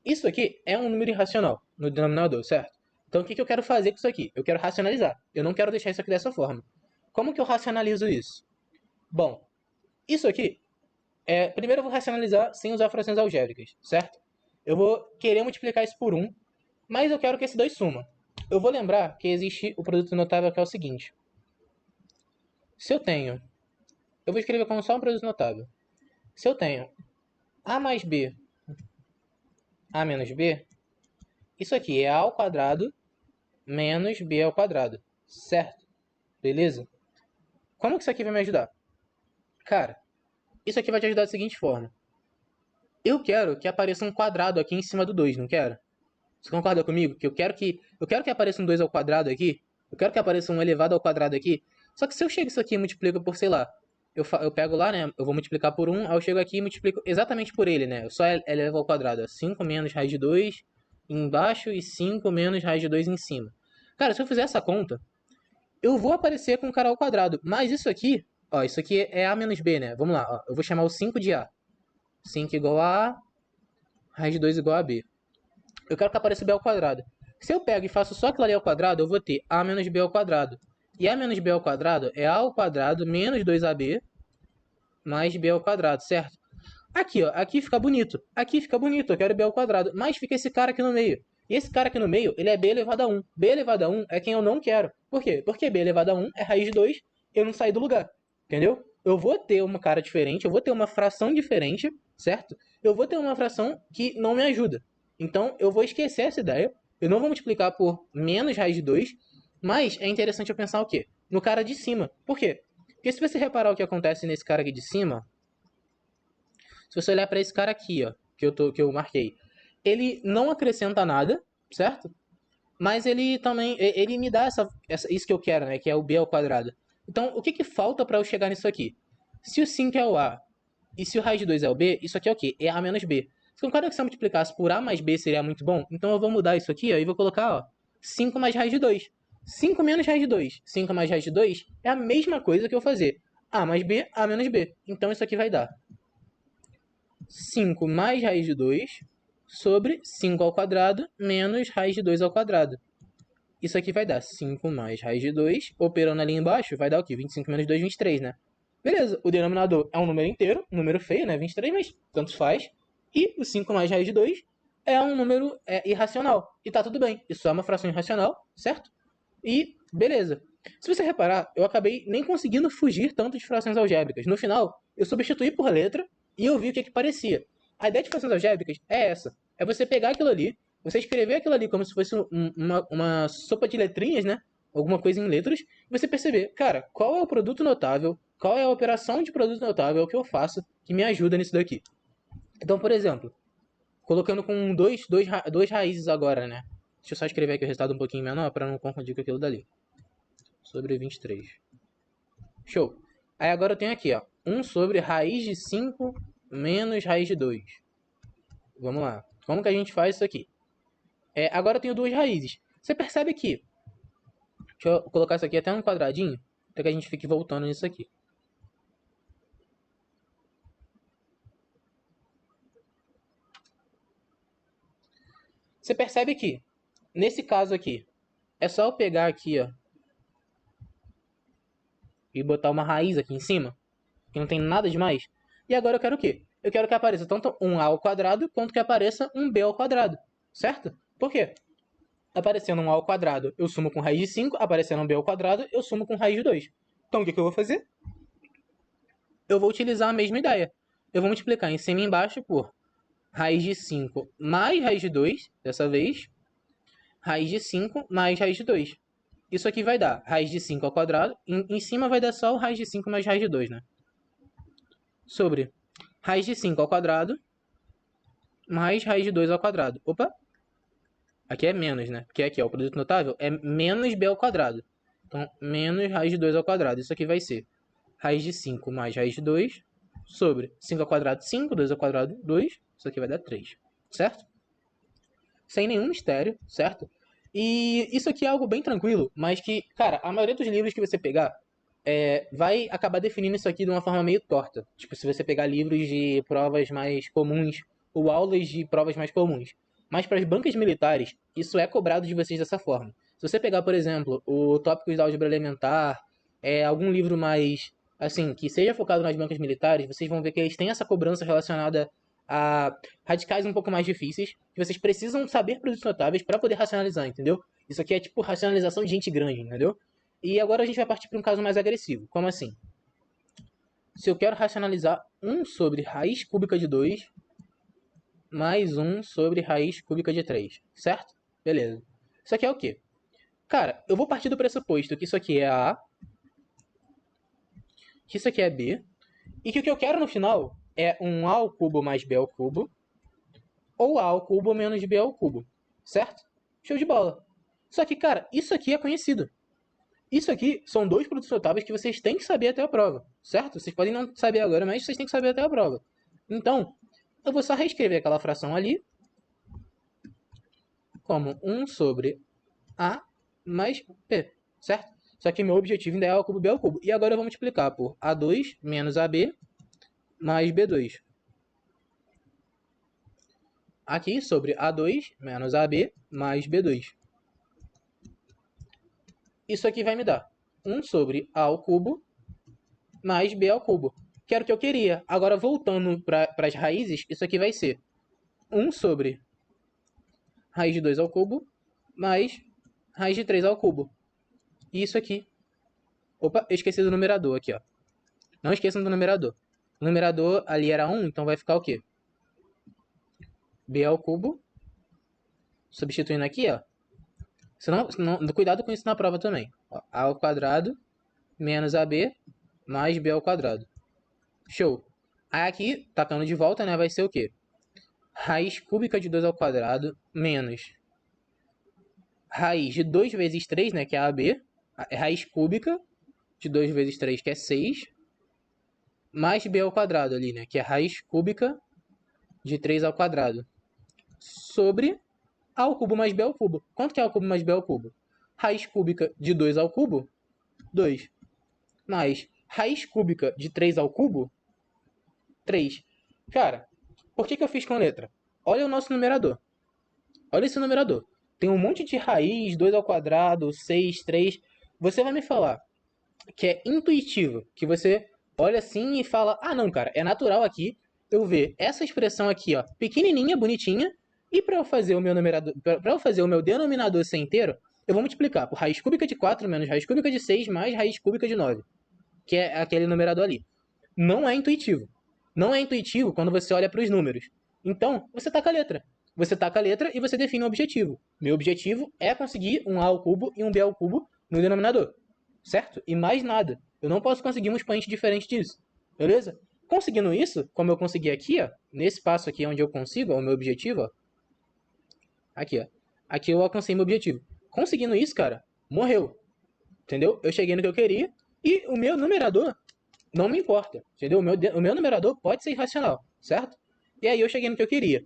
Isso aqui é um número irracional no denominador, certo? Então o que eu quero fazer com isso aqui? Eu quero racionalizar. Eu não quero deixar isso aqui dessa forma. Como que eu racionalizo isso? Bom, isso aqui, primeiro eu vou racionalizar sem usar frações algébricas, certo? Eu vou querer multiplicar isso por 1, mas eu quero que esse 2 suma. Eu vou lembrar que existe o produto notável que é o seguinte. Se eu tenho... Eu vou escrever como só um produto notável. Se eu tenho a mais b, a menos b, isso aqui é a ao quadrado menos b ao quadrado, certo? Beleza? Como que isso aqui vai me ajudar? Cara, isso aqui vai te ajudar da seguinte forma. Eu quero que apareça um quadrado aqui em cima do 2, não quero? Você concorda comigo? Que eu quero que apareça um 2 ao quadrado aqui. Eu quero que apareça um elevado ao quadrado aqui. Só que se eu chego isso aqui e multiplico por, sei lá, eu pego lá, né? Eu vou multiplicar por 1, aí eu chego aqui e multiplico exatamente por ele, né? Eu só elevo ao quadrado. 5 menos raiz de 2 embaixo e 5 menos raiz de 2 em cima. Cara, se eu fizer essa conta, eu vou aparecer com um cara ao quadrado. Mas isso aqui, ó, isso aqui é a menos b, né? Vamos lá, ó. Eu vou chamar o 5 de a. 5 igual a A, raiz de 2 igual a b. Eu quero que apareça b ao quadrado. Se eu pego e faço só aquilo ali ao quadrado, eu vou ter a menos b ao quadrado. E a menos b ao quadrado é a ao quadrado menos 2ab mais b ao quadrado, certo? Aqui, ó, aqui fica bonito. Aqui fica bonito, eu quero b ao quadrado. Mas fica esse cara aqui no meio. E esse cara aqui no meio, ele é b elevado a 1. B elevado a 1 é quem eu não quero. Por quê? Porque b elevado a 1 é raiz de 2, eu não saí do lugar. Entendeu? Eu vou ter uma cara diferente, eu vou ter uma fração diferente, certo? Eu vou ter uma fração que não me ajuda. Então, eu vou esquecer essa ideia. Eu não vou multiplicar por menos raiz de 2, mas é interessante eu pensar o quê? No cara de cima. Por quê? Porque se você reparar o que acontece nesse cara aqui de cima, se você olhar para esse cara aqui, ó, que eu marquei, ele não acrescenta nada, certo? Mas ele também, ele me dá isso que eu quero, né? Que é o b ao quadrado. Então, o que que falta para eu chegar nisso aqui? Se o 5 é o a e se o raiz de 2 é o b, isso aqui é o quê? É a menos b. Se eu quero que você multiplicasse por a mais b seria muito bom, então eu vou mudar isso aqui, ó, e vou colocar, ó, 5 mais raiz de 2. 5 menos raiz de 2. 5 mais raiz de 2 é a mesma coisa que eu fazer a mais b, a menos b. Então isso aqui vai dar 5 mais raiz de 2 sobre 5 ao quadrado menos raiz de 2 ao quadrado. Isso aqui vai dar 5 mais raiz de 2, operando ali embaixo, vai dar o quê? 25 menos 2, 23, né? Beleza, o denominador é um número inteiro, um número feio, né? 23, mas tanto faz. E o 5 mais raiz de 2 é um número irracional. E tá tudo bem, isso é uma fração irracional, certo? E beleza. Se você reparar, eu acabei nem conseguindo fugir tanto de frações algébricas. No final, eu substituí por letra e eu vi o que, que parecia. A ideia de frações algébricas é essa. É você pegar aquilo ali, você escrever aquilo ali como se fosse uma sopa de letrinhas, né? Alguma coisa em letras, e você perceber, cara, qual é o produto notável, qual é a operação de produto notável que eu faço que me ajuda nisso daqui. Então, por exemplo, colocando com dois raízes agora, né? Deixa eu só escrever aqui o resultado um pouquinho menor para não confundir com aquilo dali. Sobre 23. Show. Aí agora eu tenho aqui, ó, 1 sobre raiz de 5 menos raiz de 2. Vamos lá. Como que a gente faz isso aqui? Agora eu tenho duas raízes. Você percebe que... Deixa eu colocar isso aqui até um quadradinho, para que a gente fique voltando nisso aqui. Você percebe que, nesse caso aqui, é só eu pegar aqui, ó, e botar uma raiz aqui em cima, que não tem nada demais. E agora eu quero o quê? Eu quero que apareça tanto um a ao quadrado, quanto que apareça um b ao quadrado, certo? Por quê? Aparecendo um a ao quadrado, eu sumo com raiz de 5, aparecendo um b ao quadrado, eu sumo com raiz de 2. Então o que, que eu vou fazer? Eu vou utilizar a mesma ideia. Eu vou multiplicar em cima e embaixo por raiz de 5 mais raiz de 2, dessa vez, raiz de 5 mais raiz de 2. Isso aqui vai dar raiz de 5 ao quadrado, em cima vai dar só o raiz de 5 mais raiz de 2, né? Sobre raiz de 5 ao quadrado mais raiz de 2 ao quadrado. Opa! Aqui é menos, né? Porque aqui, ó, o produto notável é menos b ao quadrado. Então, menos raiz de 2 ao quadrado. Isso aqui vai ser raiz de 5 mais raiz de 2 sobre 5 ao quadrado, 5, 2 ao quadrado, 2. Isso aqui vai dar 3, certo? Sem nenhum mistério, certo? E isso aqui é algo bem tranquilo, mas que, cara, a maioria dos livros que você pegar vai acabar definindo isso aqui de uma forma meio torta. Tipo, se você pegar livros de provas mais comuns ou aulas de provas mais comuns. Mas para as bancas militares, isso é cobrado de vocês dessa forma. Se você pegar, por exemplo, o Tópicos da Álgebra Elementar, algum livro mais, assim, que seja focado nas bancas militares, vocês vão ver que eles têm essa cobrança relacionada a radicais um pouco mais difíceis, que vocês precisam saber produtos notáveis para poder racionalizar, entendeu? Isso aqui é tipo racionalização de gente grande, entendeu? E agora a gente vai partir para um caso mais agressivo. Como assim? Se eu quero racionalizar 1 sobre raiz cúbica de 2 mais 1 sobre raiz cúbica de 3, certo? Beleza. Isso aqui é o quê? Cara, eu vou partir do pressuposto que isso aqui é A, que isso aqui é B, e que o que eu quero no final é um A ao cubo mais B ao cubo, ou A ao cubo menos B ao cubo, certo? Show de bola. Só que, cara, isso aqui é conhecido. Isso aqui são dois produtos notáveis que vocês têm que saber até a prova, certo? Vocês podem não saber agora, mas vocês têm que saber até a prova. Então, eu vou só reescrever aquela fração ali como 1 sobre A mais B, certo? Só que meu objetivo ainda é A ao cubo B ao cubo. E agora eu vou multiplicar por A2 menos AB mais B2. Aqui sobre A2 menos AB mais B2. Isso aqui vai me dar 1 sobre A ao cubo mais B ao cubo, que era o que eu queria. Agora, voltando para as raízes, isso aqui vai ser 1 sobre raiz de 2 ao cubo mais raiz de 3 ao cubo. E isso aqui. Opa, eu esqueci do numerador aqui, ó. Não esqueçam do numerador. O numerador ali era 1, então vai ficar o quê? B ao cubo. Substituindo aqui, ó. Cuidado com isso na prova também. Ó, A ao quadrado menos AB mais B ao quadrado. Show. Aí aqui, tacando de volta, né, vai ser o quê? Raiz cúbica de 2 ao quadrado menos raiz de 2 vezes 3, né, que é AB. Raiz cúbica de 2 vezes 3, que é 6. Mais B ao quadrado ali, né, que é raiz cúbica de 3 ao quadrado. Sobre A ao cubo mais B ao cubo. Quanto que é A ao cubo mais B ao cubo? Raiz cúbica de 2 ao cubo, 2. Mais raiz cúbica de 3 ao cubo, 3. Cara, por que eu fiz com letra? Olha o nosso numerador. Olha esse numerador. Tem um monte de raiz, 2 ao quadrado, 6, 3. Você vai me falar que é intuitivo, que você olha assim e fala, ah não, cara, é natural aqui eu ver essa expressão aqui, ó, pequenininha, bonitinha, e para eu fazer o meu numerador, para eu fazer o meu denominador ser inteiro, eu vou multiplicar por raiz cúbica de 4 menos raiz cúbica de 6 mais raiz cúbica de 9, que é aquele numerador ali. Não é intuitivo. Não é intuitivo quando você olha para os números. Então, você taca a letra. Você taca a letra e você define um objetivo. Meu objetivo é conseguir um A ao cubo e um B ao cubo no denominador. Certo? E mais nada. Eu não posso conseguir um expoente diferente disso. Beleza? Conseguindo isso, como eu consegui aqui, ó, nesse passo aqui onde eu consigo, ó, o meu objetivo, ó, aqui, ó. Aqui eu alcancei meu objetivo. Conseguindo isso, cara, morreu. Entendeu? Eu cheguei no que eu queria e o meu numerador não me importa, entendeu? O meu numerador pode ser irracional, certo? E aí eu cheguei no que eu queria.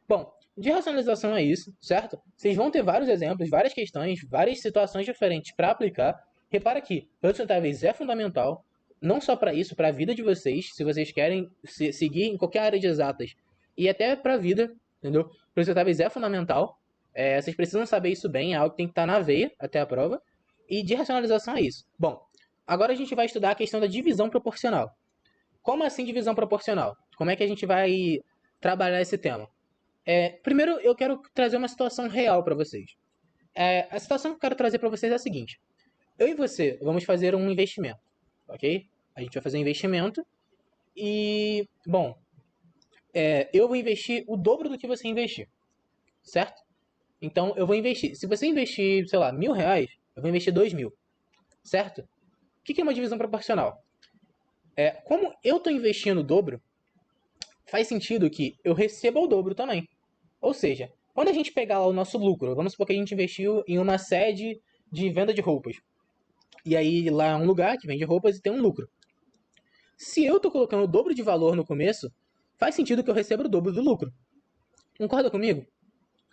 Bom, de racionalização é isso, certo? Vocês vão ter vários exemplos, várias questões, várias situações diferentes para aplicar. Repara que produtos notáveis é fundamental, não só para isso, para a vida de vocês, se vocês querem seguir em qualquer área de exatas, e até para a vida, entendeu? Produtos notáveis é fundamental. Vocês precisam saber isso bem, é algo que tem que estar na veia até a prova. E de racionalização é isso. Bom, agora a gente vai estudar a questão da divisão proporcional. Como assim divisão proporcional? Como é que a gente vai trabalhar esse tema? Primeiro, eu quero trazer uma situação real para vocês. A situação que eu quero trazer para vocês é a seguinte. Eu e você vamos fazer um investimento, ok? A gente vai fazer um investimento e, bom, eu vou investir o dobro do que você investir, certo? Então, eu vou investir. Se você investir, sei lá, R$ 1.000, eu vou investir 2.000, certo? O que é uma divisão proporcional? Como eu estou investindo o dobro, faz sentido que eu receba o dobro também. Ou seja, quando a gente pegar lá o nosso lucro, vamos supor que a gente investiu em uma sede de venda de roupas. E aí lá é um lugar que vende roupas e tem um lucro. Se eu estou colocando o dobro de valor no começo, faz sentido que eu receba o dobro do lucro. Concorda comigo?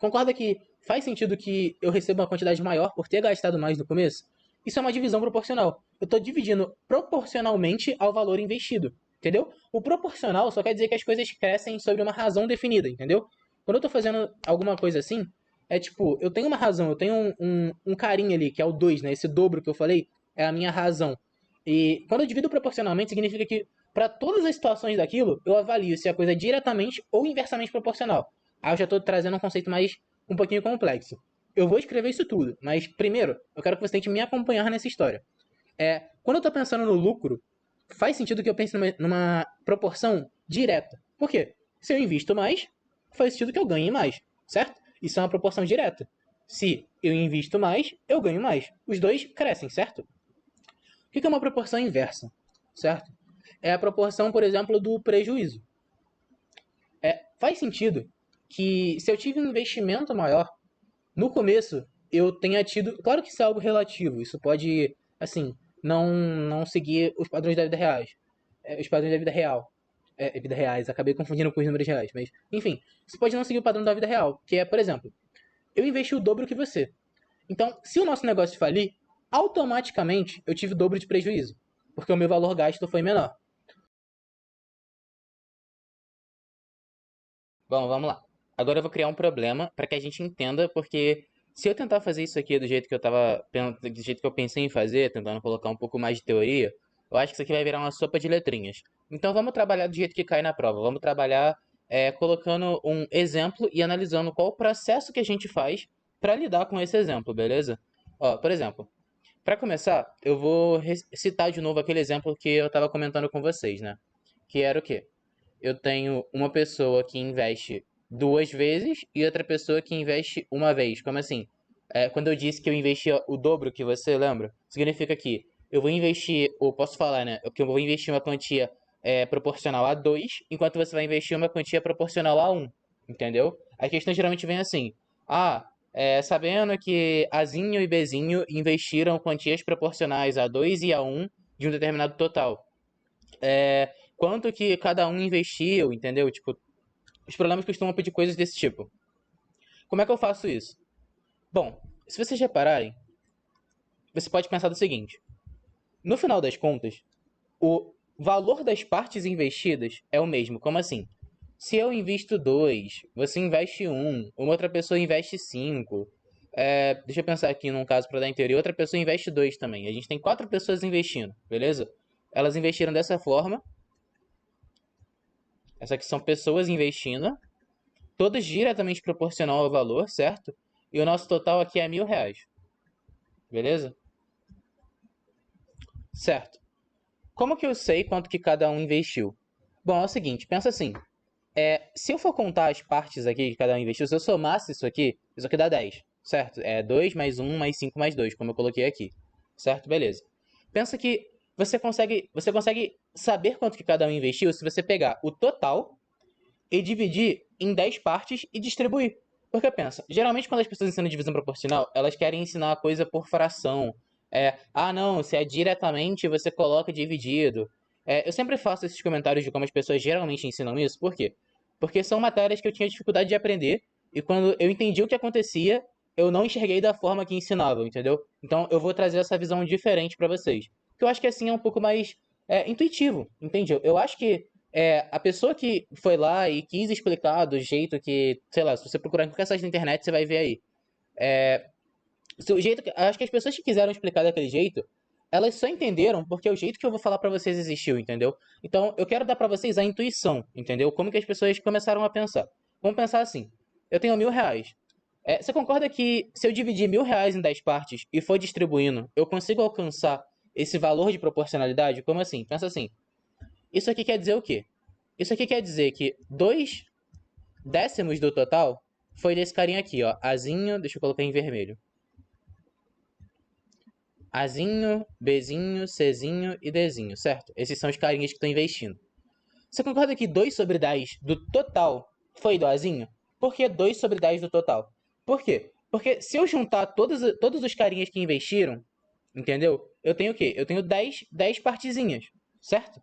Concorda que faz sentido que eu receba uma quantidade maior por ter gastado mais no começo? Isso é uma divisão proporcional. Eu estou dividindo proporcionalmente ao valor investido, entendeu? O proporcional só quer dizer que as coisas crescem sobre uma razão definida, entendeu? Quando eu estou fazendo alguma coisa assim, é tipo, eu tenho uma razão, eu tenho um carinho ali, que é o 2, né? Esse dobro que eu falei é a minha razão. E quando eu divido proporcionalmente, significa que para todas as situações daquilo, eu avalio se a coisa é diretamente ou inversamente proporcional. Aí eu já estou trazendo um conceito mais um pouquinho complexo. Eu vou escrever isso tudo, mas primeiro eu quero que você tente me acompanhar nessa história. Quando eu estou pensando no lucro, faz sentido que eu pense numa proporção direta. Por quê? Se eu invisto mais, faz sentido que eu ganhe mais, certo? Isso é uma proporção direta. Se eu invisto mais, eu ganho mais. Os dois crescem, certo? O que é uma proporção inversa? Certo? É a proporção, por exemplo, do prejuízo. Faz sentido que se eu tive um investimento maior, no começo eu tenha tido. Claro que isso é algo relativo, isso pode, assim, não seguir os padrões da vida reais. Os padrões da vida real. Vida reais, acabei confundindo com os números reais, mas, enfim, isso pode não seguir o padrão da vida real, que é, por exemplo, eu investi o dobro que você. Então, se o nosso negócio falir, automaticamente eu tive o dobro de prejuízo, porque o meu valor gasto foi menor. Bom, vamos lá. Agora eu vou criar um problema para que a gente entenda, porque se eu tentar fazer isso aqui do jeito que eu pensei em fazer, tentando colocar um pouco mais de teoria, eu acho que isso aqui vai virar uma sopa de letrinhas. Então vamos trabalhar do jeito que cai na prova. Vamos trabalhar colocando um exemplo e analisando qual o processo que a gente faz para lidar com esse exemplo, beleza? Ó, por exemplo, para começar, eu vou citar de novo aquele exemplo que eu estava comentando com vocês, né? Que era o quê? Eu tenho uma pessoa que investe duas vezes e outra pessoa que investe uma vez. Como assim? Quando eu disse que eu investia o dobro que você lembra, significa que eu vou investir, ou posso falar, né? Que eu vou investir uma quantia proporcional a 2, enquanto você vai investir uma quantia proporcional a um. Entendeu? A questão geralmente vem assim: ah, sabendo que Azinho e Bzinho investiram quantias proporcionais a 2 e a um de um determinado total. Quanto que cada um investiu, entendeu? Tipo, os problemas costumam pedir coisas desse tipo. Como é que eu faço isso? Bom, se vocês repararem, você pode pensar do seguinte: no final das contas, o valor das partes investidas é o mesmo. Como assim? Se eu invisto 2, você investe uma outra pessoa investe 5. Deixa eu pensar aqui num caso para dar inteiro. E outra pessoa investe 2 também. A gente tem 4 pessoas investindo, beleza? Elas investiram dessa forma. Essas aqui são pessoas investindo. Todas diretamente proporcional ao valor, certo? E o nosso total aqui é R$ 1.000, beleza? Certo. Como que eu sei quanto que cada um investiu? Bom, é o seguinte, pensa assim, se eu for contar as partes aqui que cada um investiu, se eu somasse isso aqui dá 10, certo? É 2 mais 1 mais 5 mais 2, como eu coloquei aqui, certo? Beleza. Pensa que você consegue saber quanto que cada um investiu se você pegar o total e dividir em 10 partes e distribuir. Porque pensa, geralmente quando as pessoas ensinam divisão proporcional, elas querem ensinar a coisa por fração. Não, se é diretamente você coloca dividido. Eu sempre faço esses comentários de como as pessoas geralmente ensinam isso. Por quê? Porque são matérias que eu tinha dificuldade de aprender e quando eu entendi o que acontecia, eu não enxerguei da forma que ensinavam, entendeu? Então eu vou trazer essa visão diferente para vocês. Que eu acho que assim é um pouco mais intuitivo, entende? Eu acho que a pessoa que foi lá e quis explicar do jeito que, sei lá, se você procurar em qualquer site da internet, você vai ver aí. O jeito acho que as pessoas que quiseram explicar daquele jeito, elas só entenderam porque é o jeito que eu vou falar pra vocês existiu, entendeu? Então, eu quero dar pra vocês a intuição, entendeu? Como que as pessoas começaram a pensar. Vamos pensar assim, eu tenho R$ 1.000. Você concorda que se eu dividir R$ 1.000 em 10 partes e for distribuindo, eu consigo alcançar esse valor de proporcionalidade? Como assim? Pensa assim, isso aqui quer dizer o quê? Isso aqui quer dizer que 2 décimos do total foi desse carinha aqui, ó. Azinho, deixa eu colocar em vermelho. Azinho, Bzinho, Czinho e Dzinho, certo? Esses são os carinhas que estão investindo. Você concorda que 2 sobre 10 do total foi do Azinho? Por que 2 sobre 10 do total? Por quê? Porque se eu juntar todos os carinhas que investiram, entendeu? Eu tenho o quê? Eu tenho 10 partezinhas, certo?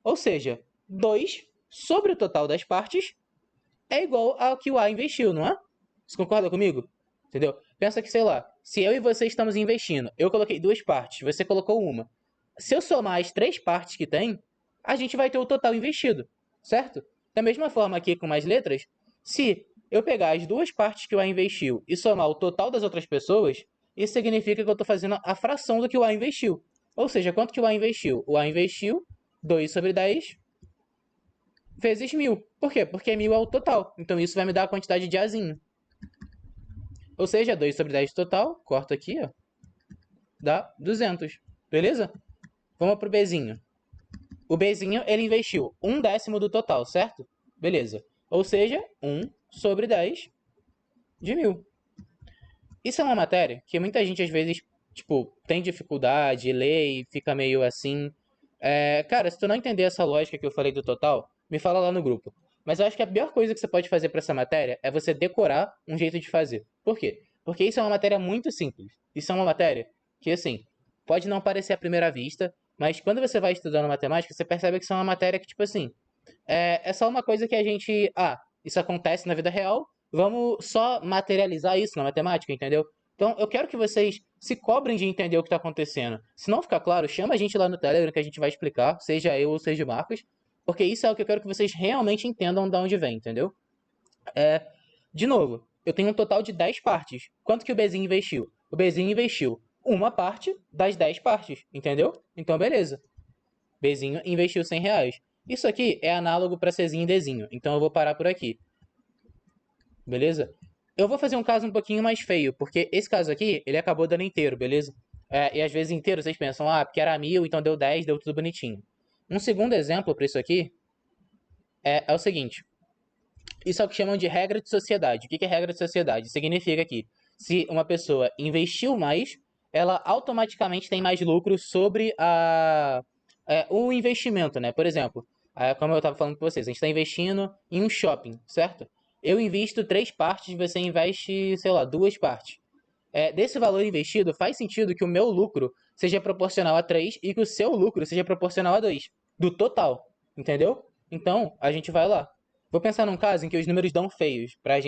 Ou seja, 2 sobre o total das partes é igual ao que o A investiu, não é? Você concorda comigo? Entendeu? Pensa que, sei lá, se eu e você estamos investindo, eu coloquei duas partes, você colocou uma. Se eu somar as três partes que tem, a gente vai ter o total investido, certo? Da mesma forma aqui com mais letras, se eu pegar as duas partes que o A investiu e somar o total das outras pessoas, isso significa que eu estou fazendo a fração do que o A investiu. Ou seja, quanto que o A investiu? O A investiu 2 sobre 10 vezes 1.000. Por quê? Porque 1.000 é o total. Então isso vai me dar a quantidade de Azinho. Ou seja, 2 sobre 10 total, corto aqui, ó, dá 200. Beleza? Vamos pro Bzinho. O Bzinho, ele investiu 1 décimo do total, certo? Beleza. Ou seja, 1 sobre 10 de 1.000. Isso é uma matéria que muita gente às vezes, tipo, tem dificuldade, lê e fica meio assim. Cara, se tu não entender essa lógica que eu falei do total, me fala lá no grupo. Mas eu acho que a pior coisa que você pode fazer para essa matéria é você decorar um jeito de fazer. Por quê? Porque isso é uma matéria muito simples. Isso é uma matéria que, assim, pode não parecer à primeira vista, mas quando você vai estudando matemática, você percebe que isso é uma matéria que, tipo assim, é só uma coisa que a gente. Ah, isso acontece na vida real, vamos só materializar isso na matemática, entendeu? Então eu quero que vocês se cobrem de entender o que está acontecendo. Se não ficar claro, chama a gente lá no Telegram que a gente vai explicar, seja eu ou seja o Marcos, porque isso é o que eu quero que vocês realmente entendam de onde vem, entendeu? É, de novo, eu tenho um total de 10 partes. Quanto que o Bezinho investiu? O Bezinho investiu uma parte das 10 partes, entendeu? Então beleza. Bzinho investiu R$ 100. Isso aqui é análogo para Czinho e Dzinho, então eu vou parar por aqui, beleza? Eu vou fazer um caso um pouquinho mais feio, porque esse caso aqui, ele acabou dando inteiro, beleza? E às vezes inteiro vocês pensam, ah, porque era 1.000, então deu 10, deu tudo bonitinho. Um segundo exemplo para isso aqui é o seguinte, isso é o que chamam de regra de sociedade. O que é regra de sociedade? Significa que se uma pessoa investiu mais, ela automaticamente tem mais lucro sobre o investimento, né? Por exemplo, como eu estava falando com vocês, a gente está investindo em um shopping, certo? Eu invisto três partes, você investe, sei lá, duas partes. Desse valor investido, faz sentido que o meu lucro seja proporcional a 3 e que o seu lucro seja proporcional a 2 do total, entendeu? Então, a gente vai lá. Vou pensar num caso em que os números dão feios, pra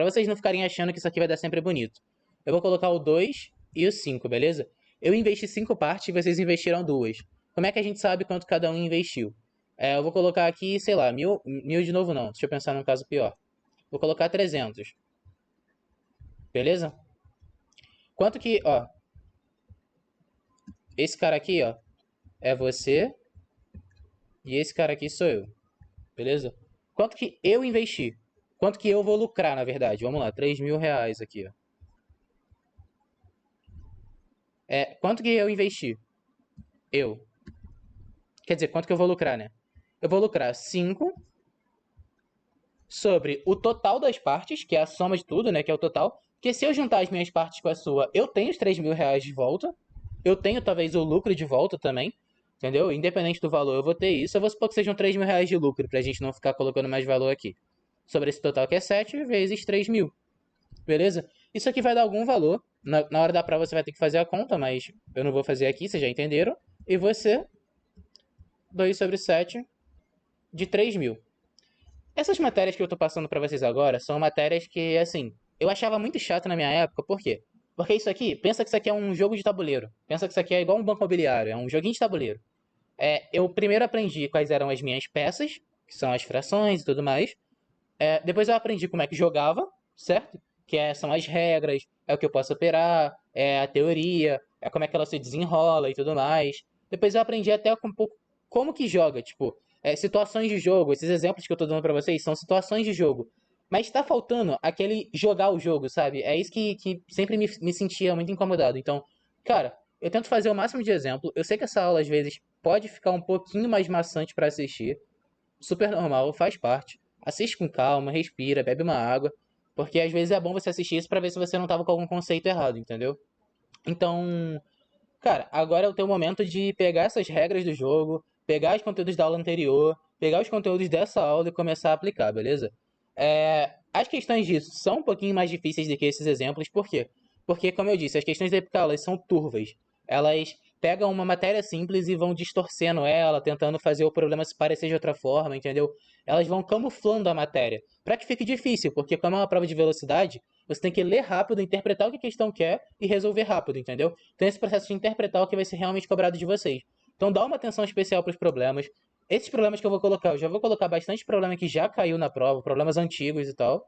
vocês não ficarem achando que isso aqui vai dar sempre bonito. Eu vou colocar o 2 e o 5, beleza? Eu investi 5 partes e vocês investiram duas. Como é que a gente sabe quanto cada um investiu? Eu vou colocar aqui, sei lá, mil de novo não. Deixa eu pensar num caso pior. Vou colocar 300, beleza? Quanto que, ó, esse cara aqui, ó, é você e esse cara aqui sou eu, beleza? Quanto que eu investi? Quanto que eu vou lucrar, na verdade? Vamos lá, R$ 3.000 aqui, ó. Quanto que eu investi? Eu. Quer dizer, quanto que eu vou lucrar, né? Eu vou lucrar 5 sobre o total das partes, que é a soma de tudo, né? Que é o total. Porque se eu juntar as minhas partes com a sua, eu tenho os R$ 3.000 de volta. Eu tenho talvez o lucro de volta também. Entendeu? Independente do valor, eu vou ter isso. Eu vou supor que sejam R$ 3.000 de lucro, pra gente não ficar colocando mais valor aqui. Sobre esse total que é 7 vezes 3.000. Beleza? Isso aqui vai dar algum valor. Na hora da prova você vai ter que fazer a conta, mas eu não vou fazer aqui, vocês já entenderam. E você, 2 sobre 7 de 3.000. Essas matérias que eu tô passando pra vocês agora são matérias que, assim, eu achava muito chato na minha época, por quê? Porque isso aqui, pensa que isso aqui é um jogo de tabuleiro. Pensa que isso aqui é igual um banco imobiliário, é um joguinho de tabuleiro. Eu primeiro aprendi quais eram as minhas peças, que são as frações e tudo mais. Depois eu aprendi como é que jogava, certo? São as regras, é o que eu posso operar, é a teoria, é como é que ela se desenrola e tudo mais. Depois eu aprendi até um pouco como que joga, tipo, situações de jogo. Esses exemplos que eu tô dando pra vocês são situações de jogo. Mas tá faltando aquele jogar o jogo, sabe? É isso que sempre me sentia muito incomodado. Então, cara, eu tento fazer o máximo de exemplo. Eu sei que essa aula às vezes pode ficar um pouquinho mais maçante pra assistir, super normal, faz parte. Assiste com calma, respira, bebe uma água, porque às vezes é bom você assistir isso pra ver se você não tava com algum conceito errado, entendeu? Então, cara, agora é o teu momento de pegar essas regras do jogo, pegar os conteúdos da aula anterior, pegar os conteúdos dessa aula e começar a aplicar, beleza? As questões disso são um pouquinho mais difíceis do que esses exemplos, por quê? Porque, como eu disse, as questões da EPICA, elas são turvas. Elas pegam uma matéria simples e vão distorcendo ela, tentando fazer o problema se parecer de outra forma, entendeu? Elas vão camuflando a matéria, para que fique difícil, porque como é uma prova de velocidade, você tem que ler rápido, interpretar o que a questão quer e resolver rápido, entendeu? Então esse processo de interpretar é o que vai ser realmente cobrado de vocês. Então dá uma atenção especial para os problemas. Esses problemas que eu vou colocar, eu já vou colocar bastante problema que já caiu na prova, problemas antigos e tal.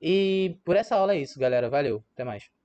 E por essa aula é isso, galera. Valeu. Até mais.